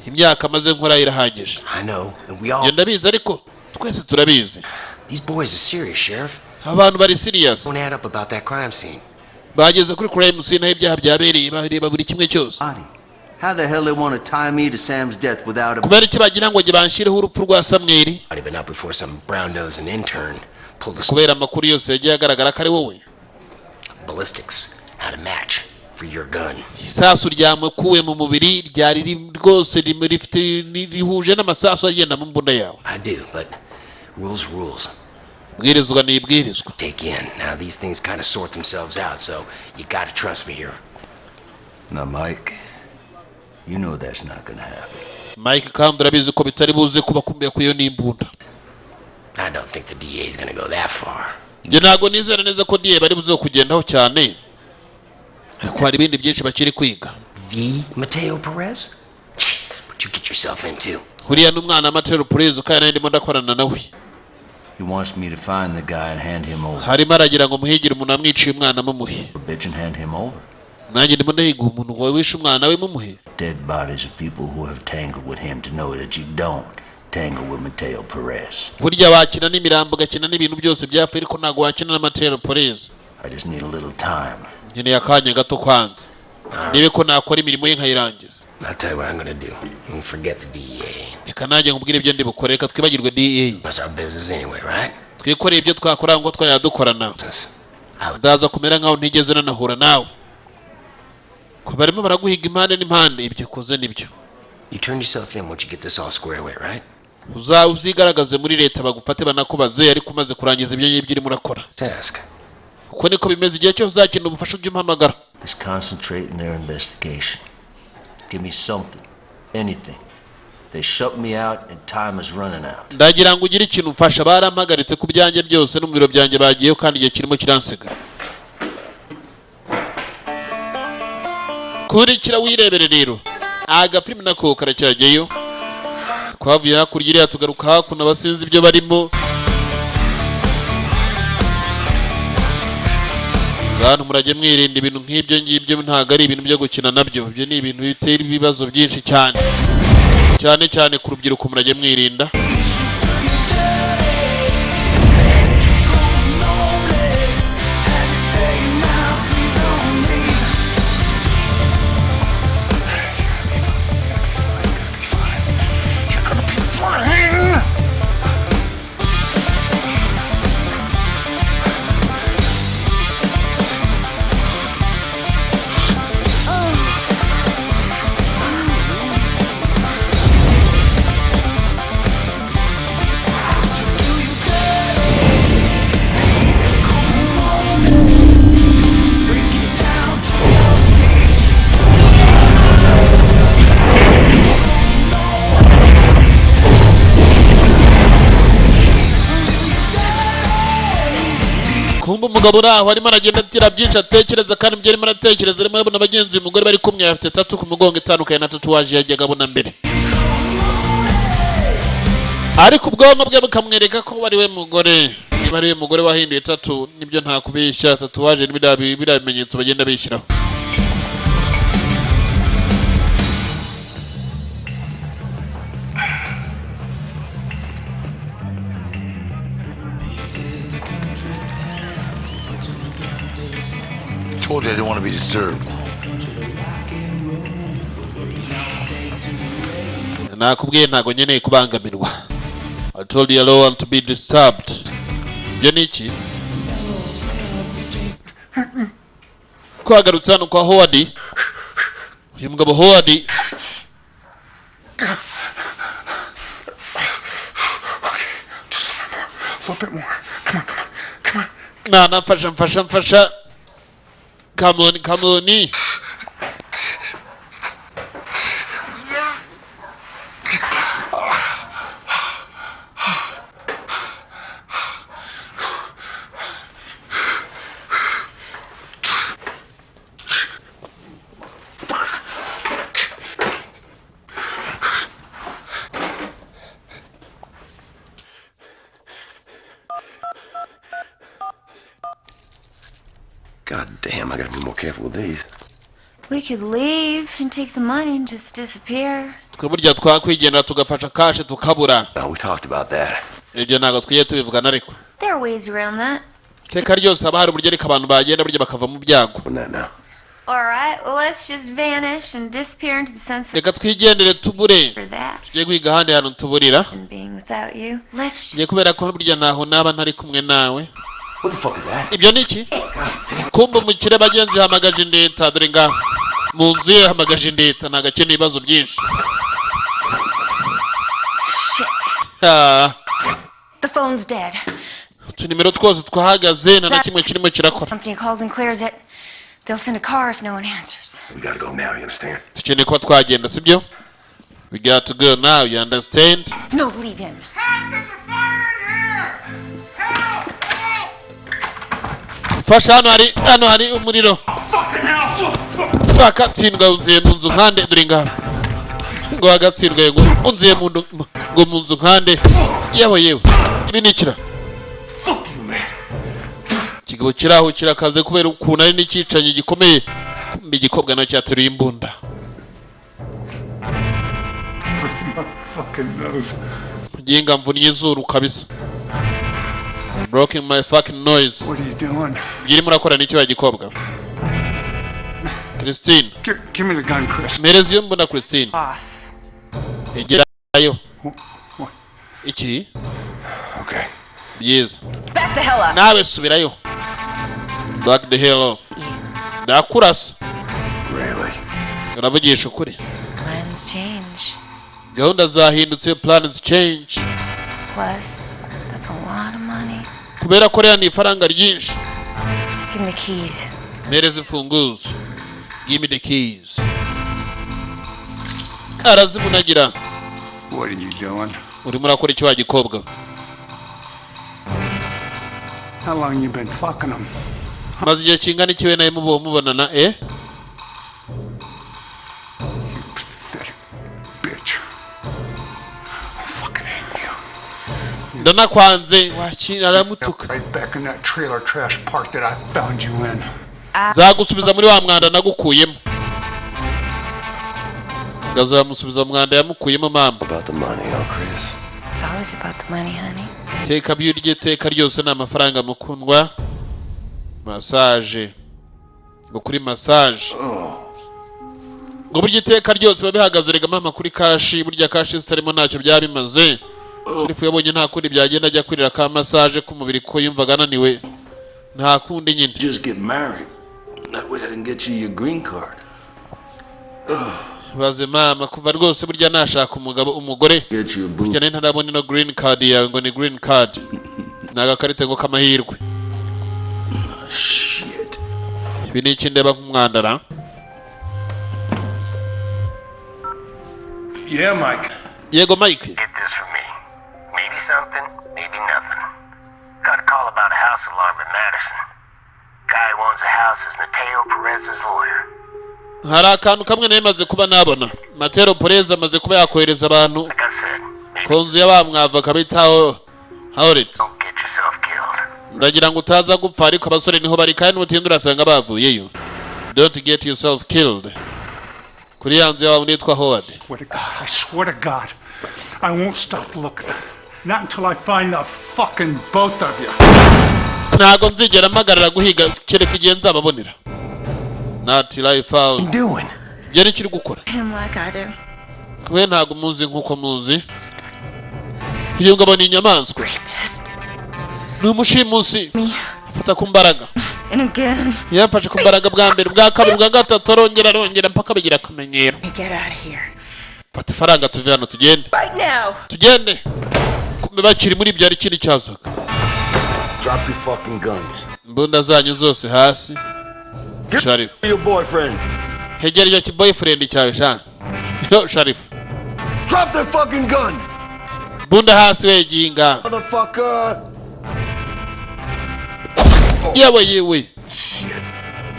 Imyaka maze nkora irahagije. I know, and we all. Yo ndabizi ariko twese turabizi. These boys are serious, Sheriff. Abantu bari serious. Don't add up about that crime scene. Bageze kuri crime scene aho ibyaha byabereye bareba buri kimwe cyose. How the hell they want to tie me to Sam's death without a... Kubera iki bagira ngo banshireho urupfu rwa Samweli? I'd been up before some brown-nosed intern pulled the... Kubera amakuru yose yagiye agaragara ko ari wowe. Ballistics had a match for your gun. Isasu ryamukuwe mu mubiri ryari rwose rihuje n'amasasu agenda mu mbunda yawe. I do, but rules. Bwirizwa ni ibwirizwa. Take in. Now these things kind of sort themselves out, so you got to trust me here. Now, Mike, you know that's not gonna happen. Mike kandi urabizi ko bitari buze kuba kumbiye kuyo n'imbunda. I don't think the DA is gonna go that far. Je nago nizera neza ko DA bari buze kugendaho cyane. Ariko hari ibindi byinshi bakiri kwiga. The Mateo Perez? Jeez, what you get yourself into? Huriya n'umwana Mateo Perez kandi nari ndimo ndakorana nawe. He wants me to find the guy and hand him over. Harimo aragira ngo muhigire umuntu amwiciye umwana mumuhe. Bitch and hand him over. Nanjye ndimo ndahiga umuntu wawe wishe umwana we mumuhe. Dead bodies of people who have tangled with him to know that you don't tangle with Mateo Perez. Burya wakina n'imirambo gakina n'ibintu byose byapfa ariko ntago wakina na Mateo Perez. I just need a little time. Nkeneye akanya gato kwanza. Nibe ko nakora imirimo ye nkayirangiza. I'll tell you what I'm gonna do. I'm gonna forget the DEA. Reka nanjye nkubwire ibyo ndi bukore reka twibagirwe DEA. That's our business anyway, right? Twikoreye ibyo twakora ngo twayadukorana. Ndaza kumera nkaho ntigeze nanahura nawe. Ko barimo baraguhiga impande n'impande ibyo koze nibyo. You turn yourself in once you get this all squared away, right? Uzigaragaze muri leta bagufate banakubaze ariko umaze kurangiza ibyo ngibyo uri murakora. Ask. Uko niko bimeze igihe cyose uzakenera ubufasha ujye Just concentrate in their investigation. Give me something, anything. They shut me out and time is running out. Ndagira ngo ugire ikintu mfasha barampagaritse ku byanjye byose no mu biro byanjye bagiyeyo kandi igihe kirimo kiransiga. Kurikira wirebere rero. Agafilm nako karacyajyeyo. Twavuye hakurya iriya tugaruka hakuno abasinzi ibyo barimo. Bantu murajye mwirinda ibintu nk'ibyo ngibyo ntago ari ibintu byo gukina nabyo. Ibyo ni ibintu bitera ibibazo byinshi cyane. Cyane ku rubyiruko murajye mwirinda. Umugabo naho arimo aragenda atira byinshi atekereza kandi ibyo arimo aratekereza arimo abona abagenzi uyu mugore bari kumwe afite tatu ku mugongo itandukanye na tatuwaje yajyaga abona mbere ariko ubwonko bwe bukamwereka ko bari we mugore niba ari we mugore wahinduye tatu nibyo nta kubeshya tatuwaje n'ibiriya bimenyetso bagenda bishyiraho I told you I didn't want to be disturbed. nakubwiye ntago nkeneye kubangamirwa. I told you I don't want to be disturbed. Ibyo ni iki? Kwagarutse hano kwa Howard. Uyu mugabo Howard. Okay, just a little bit more. Come on. Na mfasha. Come on. God damn, I gotta be more careful with these. We could leave and take the money and just disappear. Twaburya twakwigendera tugafasha cash tukabura. We talked about that. Ibyo nago twiye tubivugana ariko. There are ways around that. Teka ryose abahari uburyo ariko abantu bagenda burya bakava mu byago. All right, well, let's just vanish and disappear into the sunset. Reka twigendere tubure. Tugiye kwiga handi hano tuburira. Being without you. Let's Ngiye kubera ko burya naho naba ntari kumwe nawe. What the fuck is that? Ibyo ni iki? Kumba umukire bagenzi hamagaje indeta dore nga mu nzu ye hamagaje indeta nagakene ibibazo byinshi. The phone's dead. Utunimero twose twahagaze na kimwe kirimo kirakora. Company calls and clears it. They'll send a car if no one answers. We gotta go now, you understand? Tukeneye kuba twagenda sibyo? We got to go now, you understand? No, leave him. Fasha hano hari umuriro. Bakatsindwa unziye mu nzu nkande dore ngaha. Ngo bagatsindwa ngo unziye mu nzu nkande. Yewe. Ibi ni kira. Fuck you, man. Kigabo kiraho kirakaze kubera ukuntu ari n'ikicanye gikomeye. Kumbi gikobwa no cyaturiye imbunda. My fucking nose. Nginga mvuniye izuru kabisa. Broken my fucking noise. What are you doing? Yiri murakora n'icyo yagikobwa. Christine. Give me the gun, Chris. Merezi yo mbona Christine. Off. Egerayo. Iki? Okay. Yes. Back the hell up. Nawe subirayo. Back the hell off. Ndakurasa. Really? Uravugisha ukuri. Plans change. Gahunda zahindutse, plans change. Plus, that's a lot of money. Kubera ko rero ni ifaranga ryinshi. Give me the keys. Mereza imfunguzo. Give me the keys. Arazimunagira. What are you doing? Urimo urakora icyo wagikobwa. How long you been fucking him? Maze igihe kingana iki we nawe mubonana You pathetic bitch. I fucking hate you. Ndanakwanze wakira aramutuka. Right back in that trailer trash park that I found you in. Zagusubiza muri wa mwanda nagukuyemo. Gazamusubiza mwanda yamukuyemo mama. About the money, Chris. It's always about the money, honey. Teka byurye teka ryose na amafaranga mukundwa. Massage. Ngo kuri massage. Ngo burya iteka ryose babihagaze rega mama kuri kashi burya kashi sitarimo ntacyo byabimaze. Sherifu yabonye nta kundi byagenda ajya kurira ka massage ku mubiri ko yumvaga ananiwe. Nta kundi nyine. Just get married. That way I can get you your green card. Baze mama kuva rwose burya nashaka umugore. Burya nari ntarabona no green card yawe ngo ni green card. Nagakarite ngo kamahirwe. Shit. Ibi ni iki ndeba nk'umwandara. Yeah, Mike. Yego Mike. Get this for me. Maybe something, maybe nothing. Got a call about a house alarm in Madison. Guy who owns the house is Mateo Perez's lawyer. Hari akantu kamwe nemaze kuba nabona. Mateo Perez amaze kuba yakohereza abantu. Konzu y'abamwava kabitaho Howrit. Ndagira ngo utaza gupfa ariko abasore niho bari kandi n'utindura asanga bavuyeyo. Don't get yourself killed. Kuri yanzu yawe nitwa Howard. I swear to God, I won't stop looking. Not until I find the fucking both of you. Ntago nzigera mpagarara guhiga kereka igihe nzababonera. Not till I found. Doing? Yari kiri gukora. Him like I do. we ntago muzi nkuko muzi. Uyu ngabo ni inyamaswa. Ni umushimusi. Fata ku mbaraga. And again. Yafashe ku mbaraga bwa mbere, bwa kabiri, bwa gatatu, arongera mpaka bigira akamenyero. Get out of here. Fata faranga tuve hano tugende. Right now. Tugende. Kumbe bakiri muri byari kindi cyazaga. Drop your fucking guns. Mbunda zanyu zose hasi. Sharif. Your boyfriend. Hegera iyo kiboyfriend cyawe sha. Yo Sharif. Drop the fucking gun. Mbunda hasi we jinga. Motherfucker. Yewe. Shit.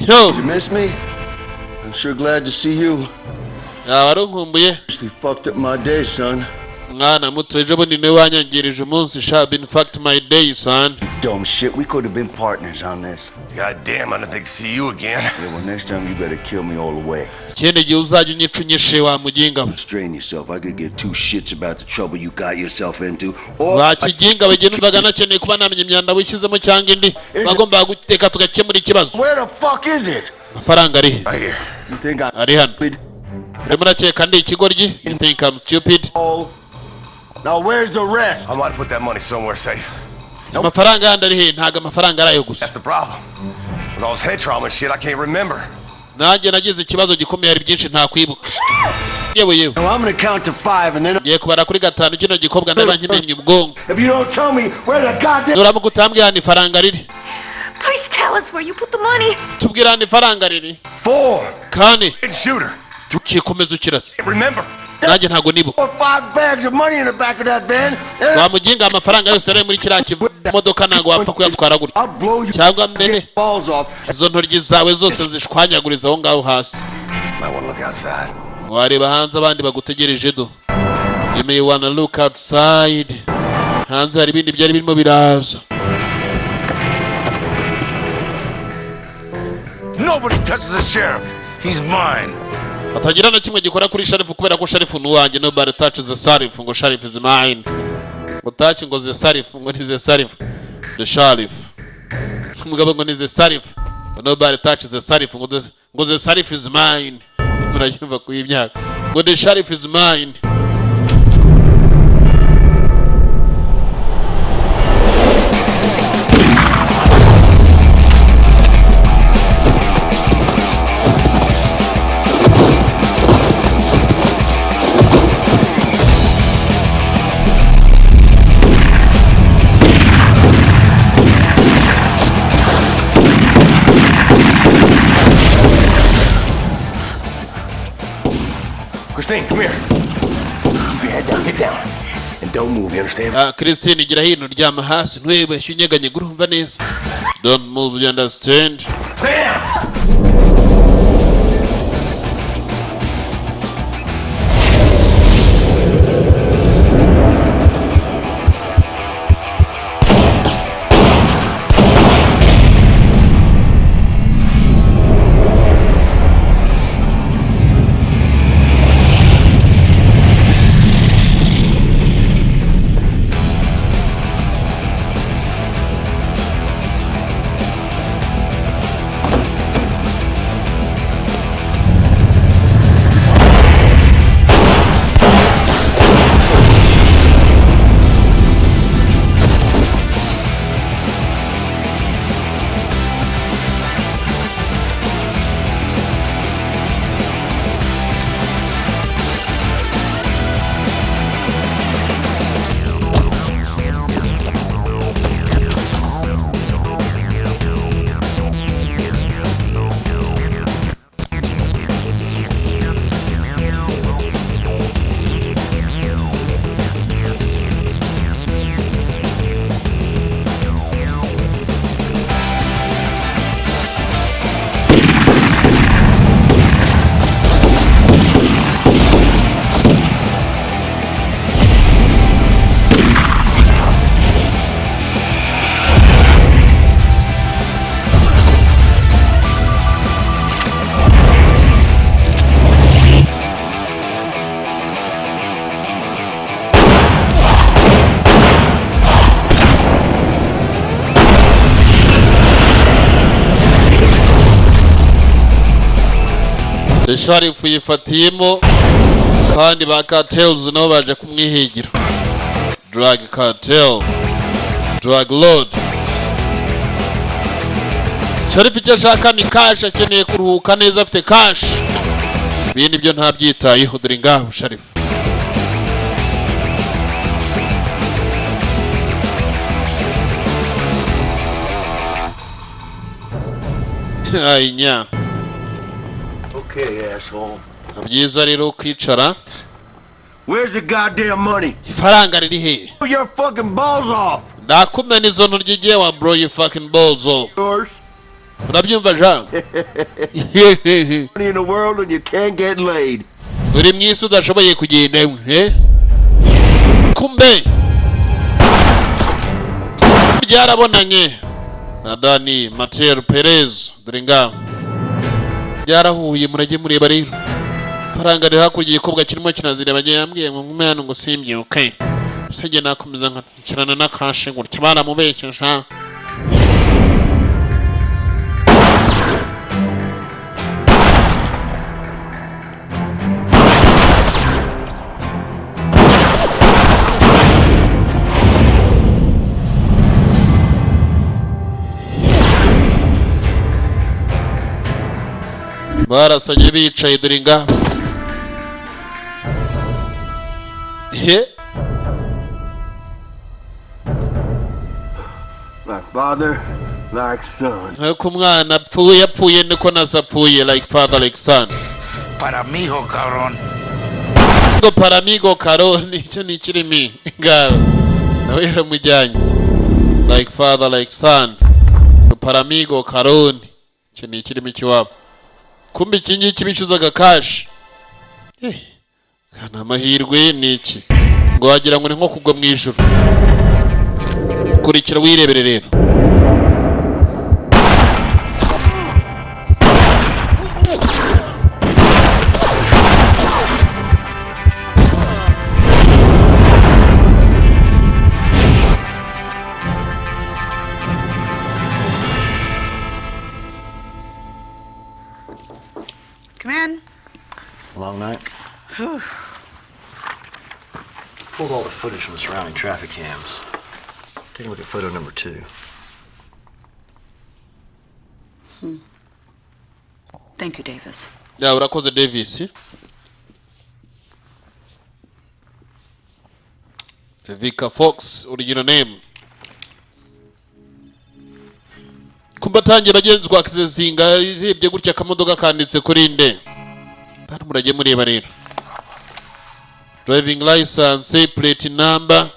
Yo. You miss me? I'm sure glad to see you. Waronkumbuye. You fucked up my day, son. Mwana muto ejo bundi ne wanyangirije umunsi sha been fucked my day, son. Dumb shit, we could have been partners on this. God damn, I don't think to see you again. Yeah, well, next time you better kill me all the way. Ikindi gihe uzajya unyicunyishe wa muginga. Strain yourself. I could give two shits about the trouble you got yourself into. Wa kiginga bagenda umvaga nakeneye kuba namenye imyanda wishyizemo cyangwa indi. Bagomba guteka tugakemura ikibazo. Where the fuck is it? Amafaranga ari he? Right here. You think I'm ari hano. Urimo urakeka ndi ikigoryi? You think I'm stupid? Now where's the rest? I might put that money somewhere safe. Amafaranga yandi ari he? Ntago amafaranga arayo gusa. That's the problem. With all this head trauma and shit, I can't remember. Nanjye nagize ikibazo gikomeye hari byinshi nta kwibuka. Yewe. I'm gonna count to 5 and then ngiye kubara kuri gatanu kino gikobwa ndaba nkimenye ubwongo. If you don't tell me where the goddamn Nuramuka utambwiye hano ifaranga riri. Please tell us where you put the money. Tubwira hano ifaranga riri. 4. Kane. Shooter. Tukikomeza ukirasa. Remember. Nanjye ntago nibuka. 5 bags of money in the back of that van. Wamuginga amafaranga yose ari muri kiriya kimodoka ntago wapfa kuyatwara gutya. Cyangwa mbere izo ntoryi zawe zose zishwanyaguriza aho ngaho hasi. Wareba hanze abandi bagutegereje do. You may wanna look outside. Hanze hari ibindi byari birimo biraza. Nobody touches the sheriff. He's mine. Hatagira na kimwe gikora kuri Sheriff kubera ko Sheriff nuwanjye. Nobody touches the Sheriff ngo Sheriff is mine. Mutachi ngo the Sheriff ngo ni the Sheriff. The Sheriff. Mugabo ngo ni the Sheriff. Nobody touches the Sheriff ngo the Sheriff is mine. Murajyumva kuyimyaka. Ngo the Sheriff is mine. Christine, come here. Keep your head down, get down. And don't move, you understand? Christine gira hino ryama hasi ntwebeshye unyeganye urumva neza. Don't move, you understand? Sam! The Sheriff yifatiyemo kandi ba cartels nabo baje kumwihigira. Drug cartel, drug lord. Sharif icyo ashaka ni cash, akeneye kuruhuka neza afite cash. Ibindi byo ntabyitayeho, dore ngaho Sharif. Ainya. Okay, asshole. Byiza rero kwicara. Where's the goddamn money? Ifaranga riri he? Blow your fucking balls off. Ndakumena izo ntoryi giye wa blow your fucking balls off. Yours. Urabyumva Jean? Money in the world and you can't get laid. Uri mwisi udashoboye kugenda he? Kumbe. Byarabonanye na Dani Mateo Perez dore ngaho. Byarahuye murage mureba rero. Faranga rero hakurya ikobwa kirimo kinazire bagiye yambwiye ngo umwana ngo simbye okay. Usenge nakomeza nkakirana na kashe ngo cyabara mubeshye sha. Barasanye bicaye dore ngaho. Like father, like son. Kumwana apfuye niko nasapfuye like father like son. Para amigo, cabrón. Ngo para amigo cabrón icyo ni kirimi ngaho. Nawe yaramujyanye. Like father like son. Para amigo cabrón icyo ni kirimi kiwabo. Kumbe iki ngiki bishyuzaga cash. Kana amahirwe ni iki? Ngo wagira ngo ni nko kugwa mu ijuru. Kurikira wirebere rero. Come in. Long night. Pulled all the footage from the surrounding traffic cams. Take a look at photo number 2. Thank you, Davis. Ya urakoze Davis. Vivica Fox, original name. Kumbatangiye bagenzwa akizezinga rebye gutya kamodoka kanditse kuri nde. Bari murage mureba rero. Driving license, plate number.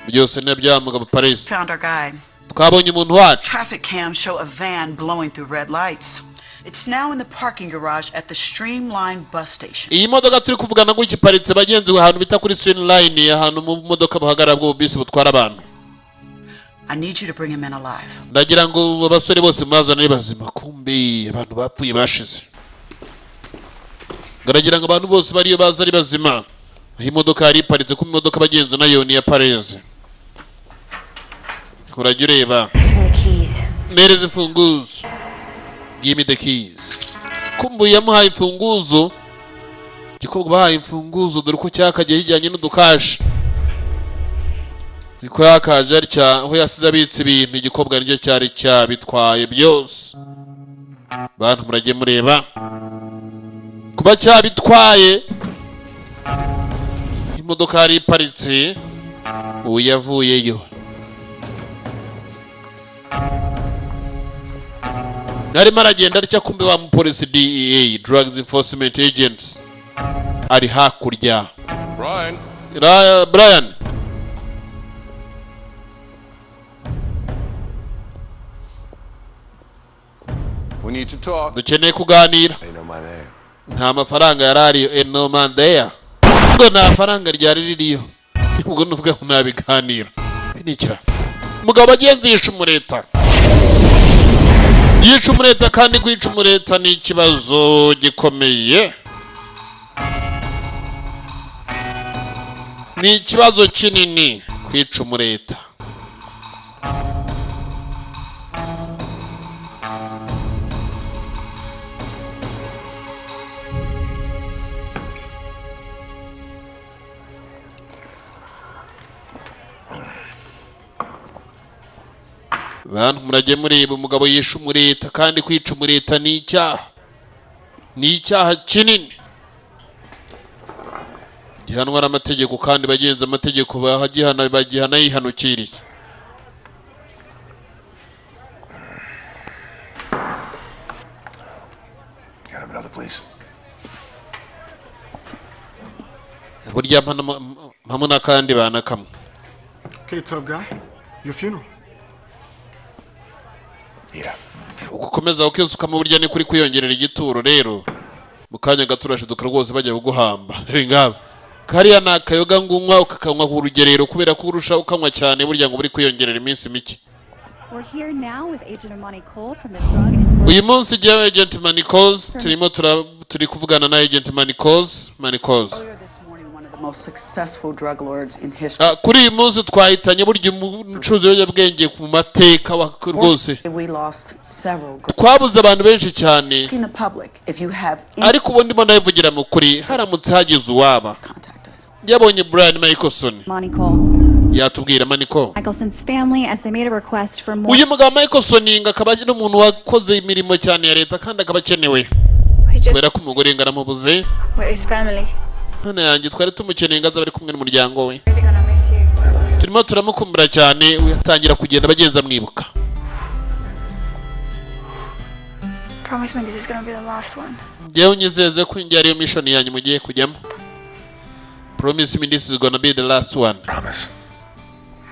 Byose nabyamugaba Paris. Found our guy. Twabonye umuntu wacu. Traffic cams show a van blowing through red lights. It's now in the parking garage at the Streamline bus station. Iyi modoka turi kuvugana ngo ikiparitse bagenzi ahantu bita kuri Streamline ahantu mu modoka buhagarara bwo bisi butwara abantu. I need you to bring him in alive. Ndagira ngo abasore bose mazana bazima kumbe abantu bapfuye bashize. Ngaragira ngo abantu bose bariyo baza ari bazima. Iyi modoka yari iparitse ku modoka bagenzi nayo ni ya Paris. Urajya ureba. Nereze imfunguzo. Give me the keys. Kumbu yamuhaye imfunguzo. Gikobwa bahaye imfunguzo dore ko cyakagiye hijyanye n'udukashi. Niko yakaje ari cya aho yasize abitse ibintu igikobwa n'icyo cyari cyabitwaye byose. Bantu murage mureba. Kuba cyabitwaye. Imodoka yari iparitse. Uyavuyeyo. Narimo aragenda aricya kumbe wa mupolisi DEA, Drugs Enforcement Agents. Ari hakurya. Brian. We need to talk. Dukeneye kuganira. I know my name. Nta mafaranga yarari eno mandea. Ngo nta faranga ryari ririyo. Ubwo nuvuga ko nabiganira. Binikira. Mugabo bagenzi yishumureta. Yicumureta kandi kwicumureta ni ikibazo gikomeye. Ni ikibazo kinini kwicumureta. bantu murajye mureba umugabo yishe umureta kandi kwica umureta ni icyaha kinini gihanwa n'amategeko kandi bagenza amategeko bagihana yihanukiriye. Got another, please. burya mpamo n'akandi bana kamwe. Okay, tough guy. Your funeral. Yeah. Ugukomeza ukisuka mu burya ni kuri kwiyongerera igituro rero. Mukanya gaturashiduka rwose bajya kuguhamba. Ngaba. Kariya nakayoga ngunywa ukakanywa ku rugerero kubera ko urusha ukanywa cyane burya ngo buri kwiyongerera iminsi mike. We're here now with Agent Amani Cole from the drug. Uyu munsi je Agent Amani Cole turi kuvugana na Agent Amani Cole. Most successful drug lords in history. Kuri uyu munsi twahitanye burya umucuruzi w'abwenge ku mateka rwose. We lost several. Twabuze abantu benshi cyane. In the public, if you have ariko ubundi mbona bivugira mu kuri haramutse hagize uwaba. Yabonye Brian Michelson. Amani Cole. Yatubwira Amani Cole. Michelson's family as they made a request for more. Uyu mugabo Michelson akaba ari umuntu wakoze imirimo cyane ya leta kandi akaba akenewe. Kubera ko umugore ngana mubuze. Where is family? Hana yanjye twari tumukeneye ngaza bari kumwe n'umuryango we. Turimo turamukumbura cyane uyatangira kugenda bagenza mwibuka. Promise me this is going to be the last one. Jewe nyizeze ko ingiye ariyo mission yanyu mugiye kujyamo. Promise me this is going to be the last one. Promise.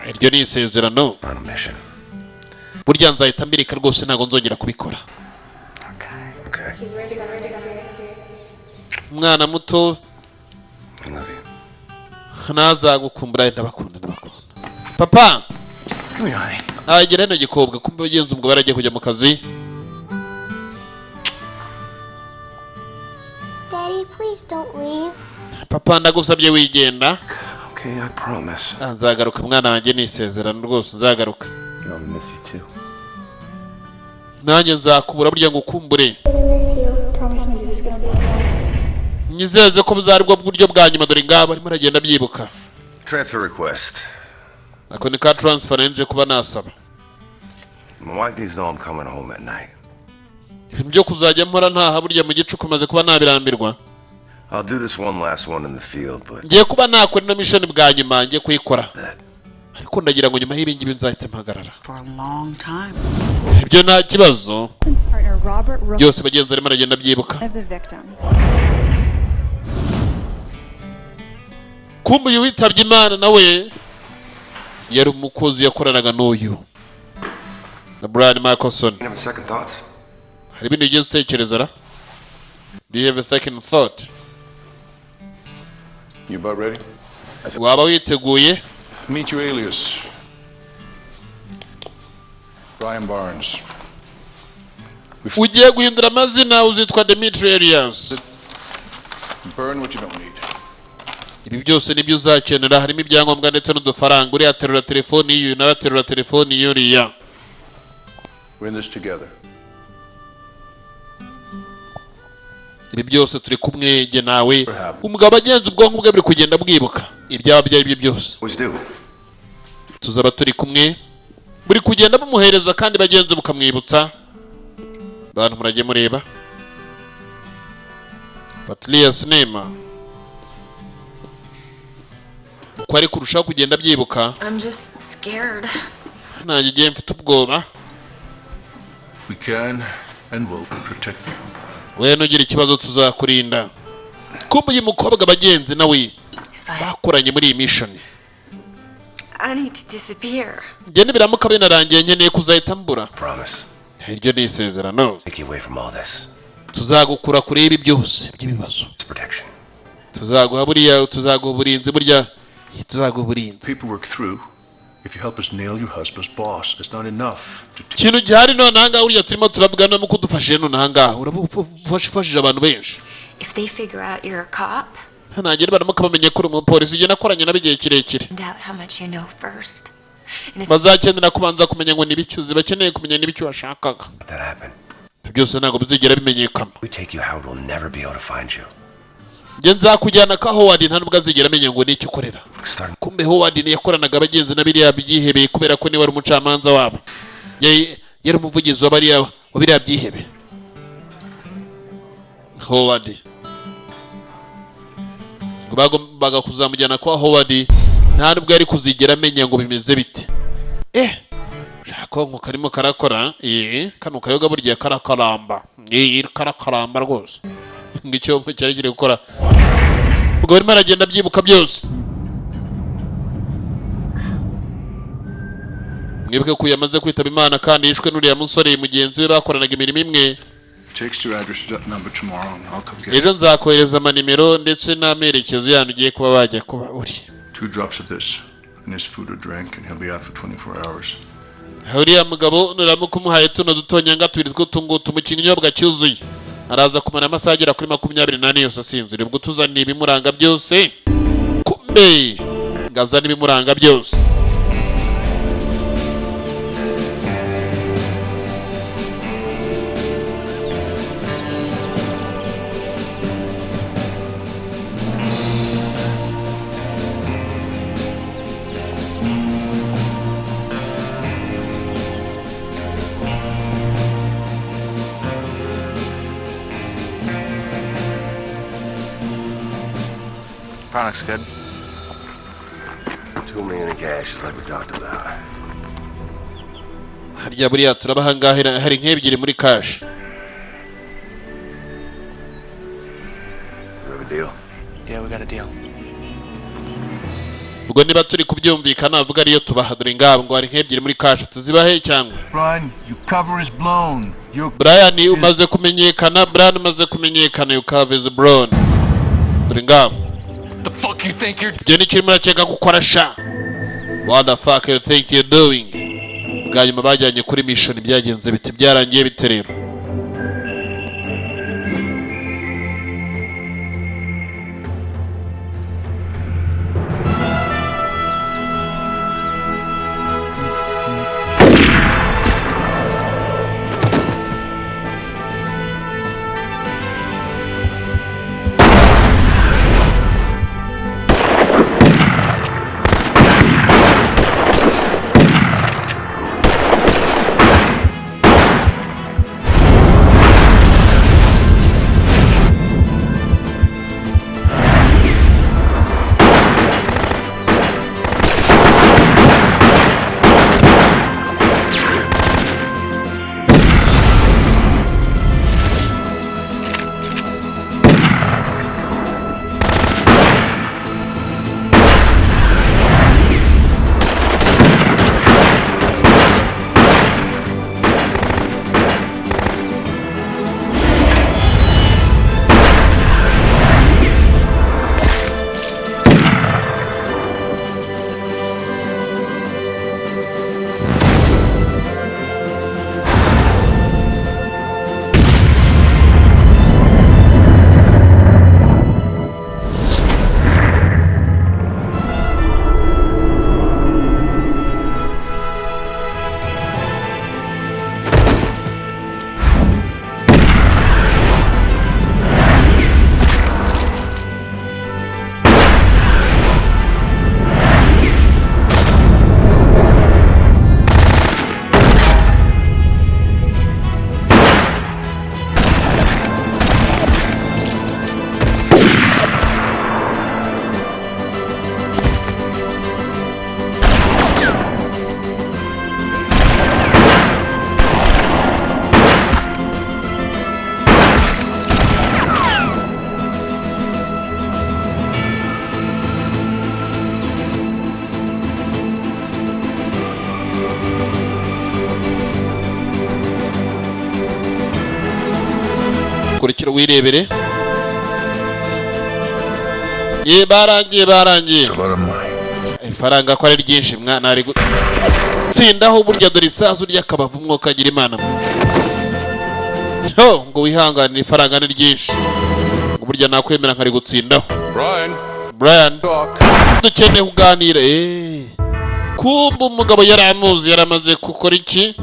Iryo ni isezerano. Final mission. Burya nzahita mbirika rwose ntago nzongera kubikora. Okay. Mwana muto nazagukumbura ndabakunda. Papa come here honey. Agera no gikobwa kumbe bagenza umugabo baragiye kujya mu kazi. Daddy, please don't leave. Papa ndagusabye wigenda. Okay, I promise. Nzagaruka mwana wanjye ni isezerano rwose nzagaruka. I'll miss you too. Nanjye nzakubura burya ngukumbure. Promise me this is going to be the last. Nyizeze ko buzaribwo buryo bwa nyuma dore ngaba arimo aragenda byibuka. Transfer request. Ako ni ka transfer nje kuba nasaba. My wife needs to know I'm coming home at night. Ibyo kuzajya mpora ntaha burya mu gicuku maze kuba nabirambirwa. I'll do this one last one in the field, but ngiye kuba nakora na mission bwa nyuma ngiye kuyikora. Ariko ndagira ngo nyuma y'ibingi binzahite mpagarara. For a long time. Ibyo nta kibazo. Byose bagenzi arimo aragenda byibuka. Kumbe uyu witabye Imana nawe yari umukozi yakoranaga n'uyu na Brian Michelson. Hari ibintu ugeze utekereza ra? Do you have a second thought? You about ready? Waba witeguye? Meet your alias. Brian Barnes. Ugiye guhindura amazina uzitwa Dimitri Elias. Burn what you don't need. Ibi byose nibyo uzakenera harimo ibyangombwa ndetse n'udufaranga uri aterura telefoni y'uyu nawe aterura telefoni y'uriya. We're in this together. Ibi byose turi kumwe nge nawe umugabo agenza ubwonko bwe buri kugenda bwibuka ibyaba byari byo byose. Tuzaba turi kumwe buri kugenda bumuhereza kandi bagenza bukamwibutsa. Bantu murajye mureba Fatlia Cinema ko ari kurushaho kugenda byibuka. I'm just scared. Nanjye igihe mfite ubwoba. We can and will protect you. We nugira ikibazo tuzakurinda. Kumbe uyu mukobwa bagenzi nawe bakoranye muri iyi mission. I need to disappear. Nge nibiramuka binarangiye nkeneye kuzahita mbura. Promise. Iryo ni isezerano. Take you away from all this. Tuzagukura kuri ibi byose by'ibibazo. Protection. Tuzaguha buriya tuzaguha uburinzi burya tuzaguha uburinzi. People work through. If you help us nail your husband's boss, it's not enough. Kintu gihari none hanga uriya turimo turabugana mu kudufashije none hanga urabufashije abantu benshi. If they figure out you're a cop, nagera baramuka bamenye ko uri umupolisi igihe nakoranye nabigiye kirekire. find out how much you know first. And if bazakenera kubanza kumenya ngo nibicyuzi bakeneye kumenya nibicyo washakaga. Byose ntago bizigera bimenyekana. We take you how it will never be able to find you. Nge nzakujyana ka Howard nta nubwo azigera amenya ngo n'icyo ukorera. Kumbe Howard ni yakoranaga abagenzi na biriya byihebeye kubera ko ni wari umucamanza wabo. yari umuvugizi wa biriya byihebe. Howard bagombaga kuzamujyana kwa Howard, nta nubwo yari kuzigera amenya ngo bimeze bite. Shako karimo karakora, kano kayoga burya karakaramba, karakaramba rwose. Ngicyo cyari kiri gukora, ubwo barimo aragenda byibuka byose. Mwibuke ko yamaze kwitaba Imana kandi yishwe n'uriya musore mugenzi we bakoranaga imirimo imwe. Ejo nzakohereza amanimero ndetse n'amerekezo yanyu ugiye kuba bajya kuba uri. 2 drops of this and his food or drink and he'll be out for 24 hours. Uriya mugabo nuramuka umuhaye tuno dutonyanga tubiri tw'utungutu mu kinyobwa cyuzuye, araza kumara amasaha agera kuri 24 yose asinzira. Ubwo tuzanira ibimuranga byose, kumbe ngazana ibimuranga byose. Product's good. 2 million in cash, just like we talked about. Harya buriya turabaha ngahe hari nk'ebyiri muri cash. You have a deal? Yeah, we got a deal. Ubwo niba turi kubyumvikana avuga ariyo tubaha, dore ngabo ngo hari nk'ebyiri muri cash, tuzibahe cyangwa? Brian, your cover is blown. Brian umaze kumenyekana, your cover is blown. Dore ngabo. The fuck you think you're Jenny kirimo aracheka gukora sha. What the fuck you think you're doing? Bwanyuma bajyanye kuri mission byagenze biti byarangiye biterero. kurikira wirebere. Ye barangiye ifaranga ko ari ryinshi mwana ari tsindaho burya dore isasu ry'akabavu umwuka agira Imana ngo wihangane ifaranga ni ryinshi ngo burya nakwemera nkari gutsindaho. Brian dukeneye kuganira kumba umugabo yaramuzi yaramaze gukora iki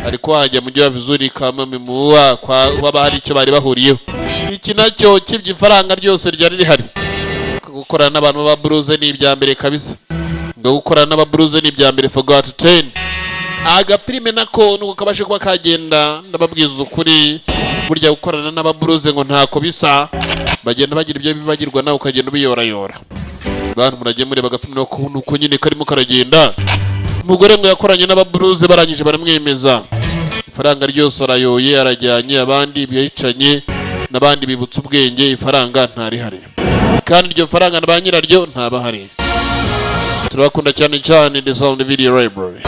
ariko wajya mu gihe vizuri kama mimuwa kwa baba hari icyo bari bahuriyeho iki nacyo cy'ifaranga ryose ryari rihari. Gukorana n'abantu ba Bruce ni ibya mbere kabisa, ngo gukorana n'aba Bruce ni ibya mbere for God 10 agafilime nako nuko kabashe kuba kagenda ndababwiza ukuri burya gukorana n'ababuruze ngo ntako bisa bagenda bagira ibyo bibagirwa nawe ukagenda ubiyorayora bantu muragiye mureba agafilime nuko nyine karimo karagenda umugore ngo yakoranye n'ababuruze barangije baramwemeza ifaranga ryose arayoye arajyanye abandi biyicanye n'abandi bibutsa ubwenge ifaranga ntarihari kandi iryo faranga na ba nyiraryo ntabahari turabakunda cyane cyane The Sound Video Library.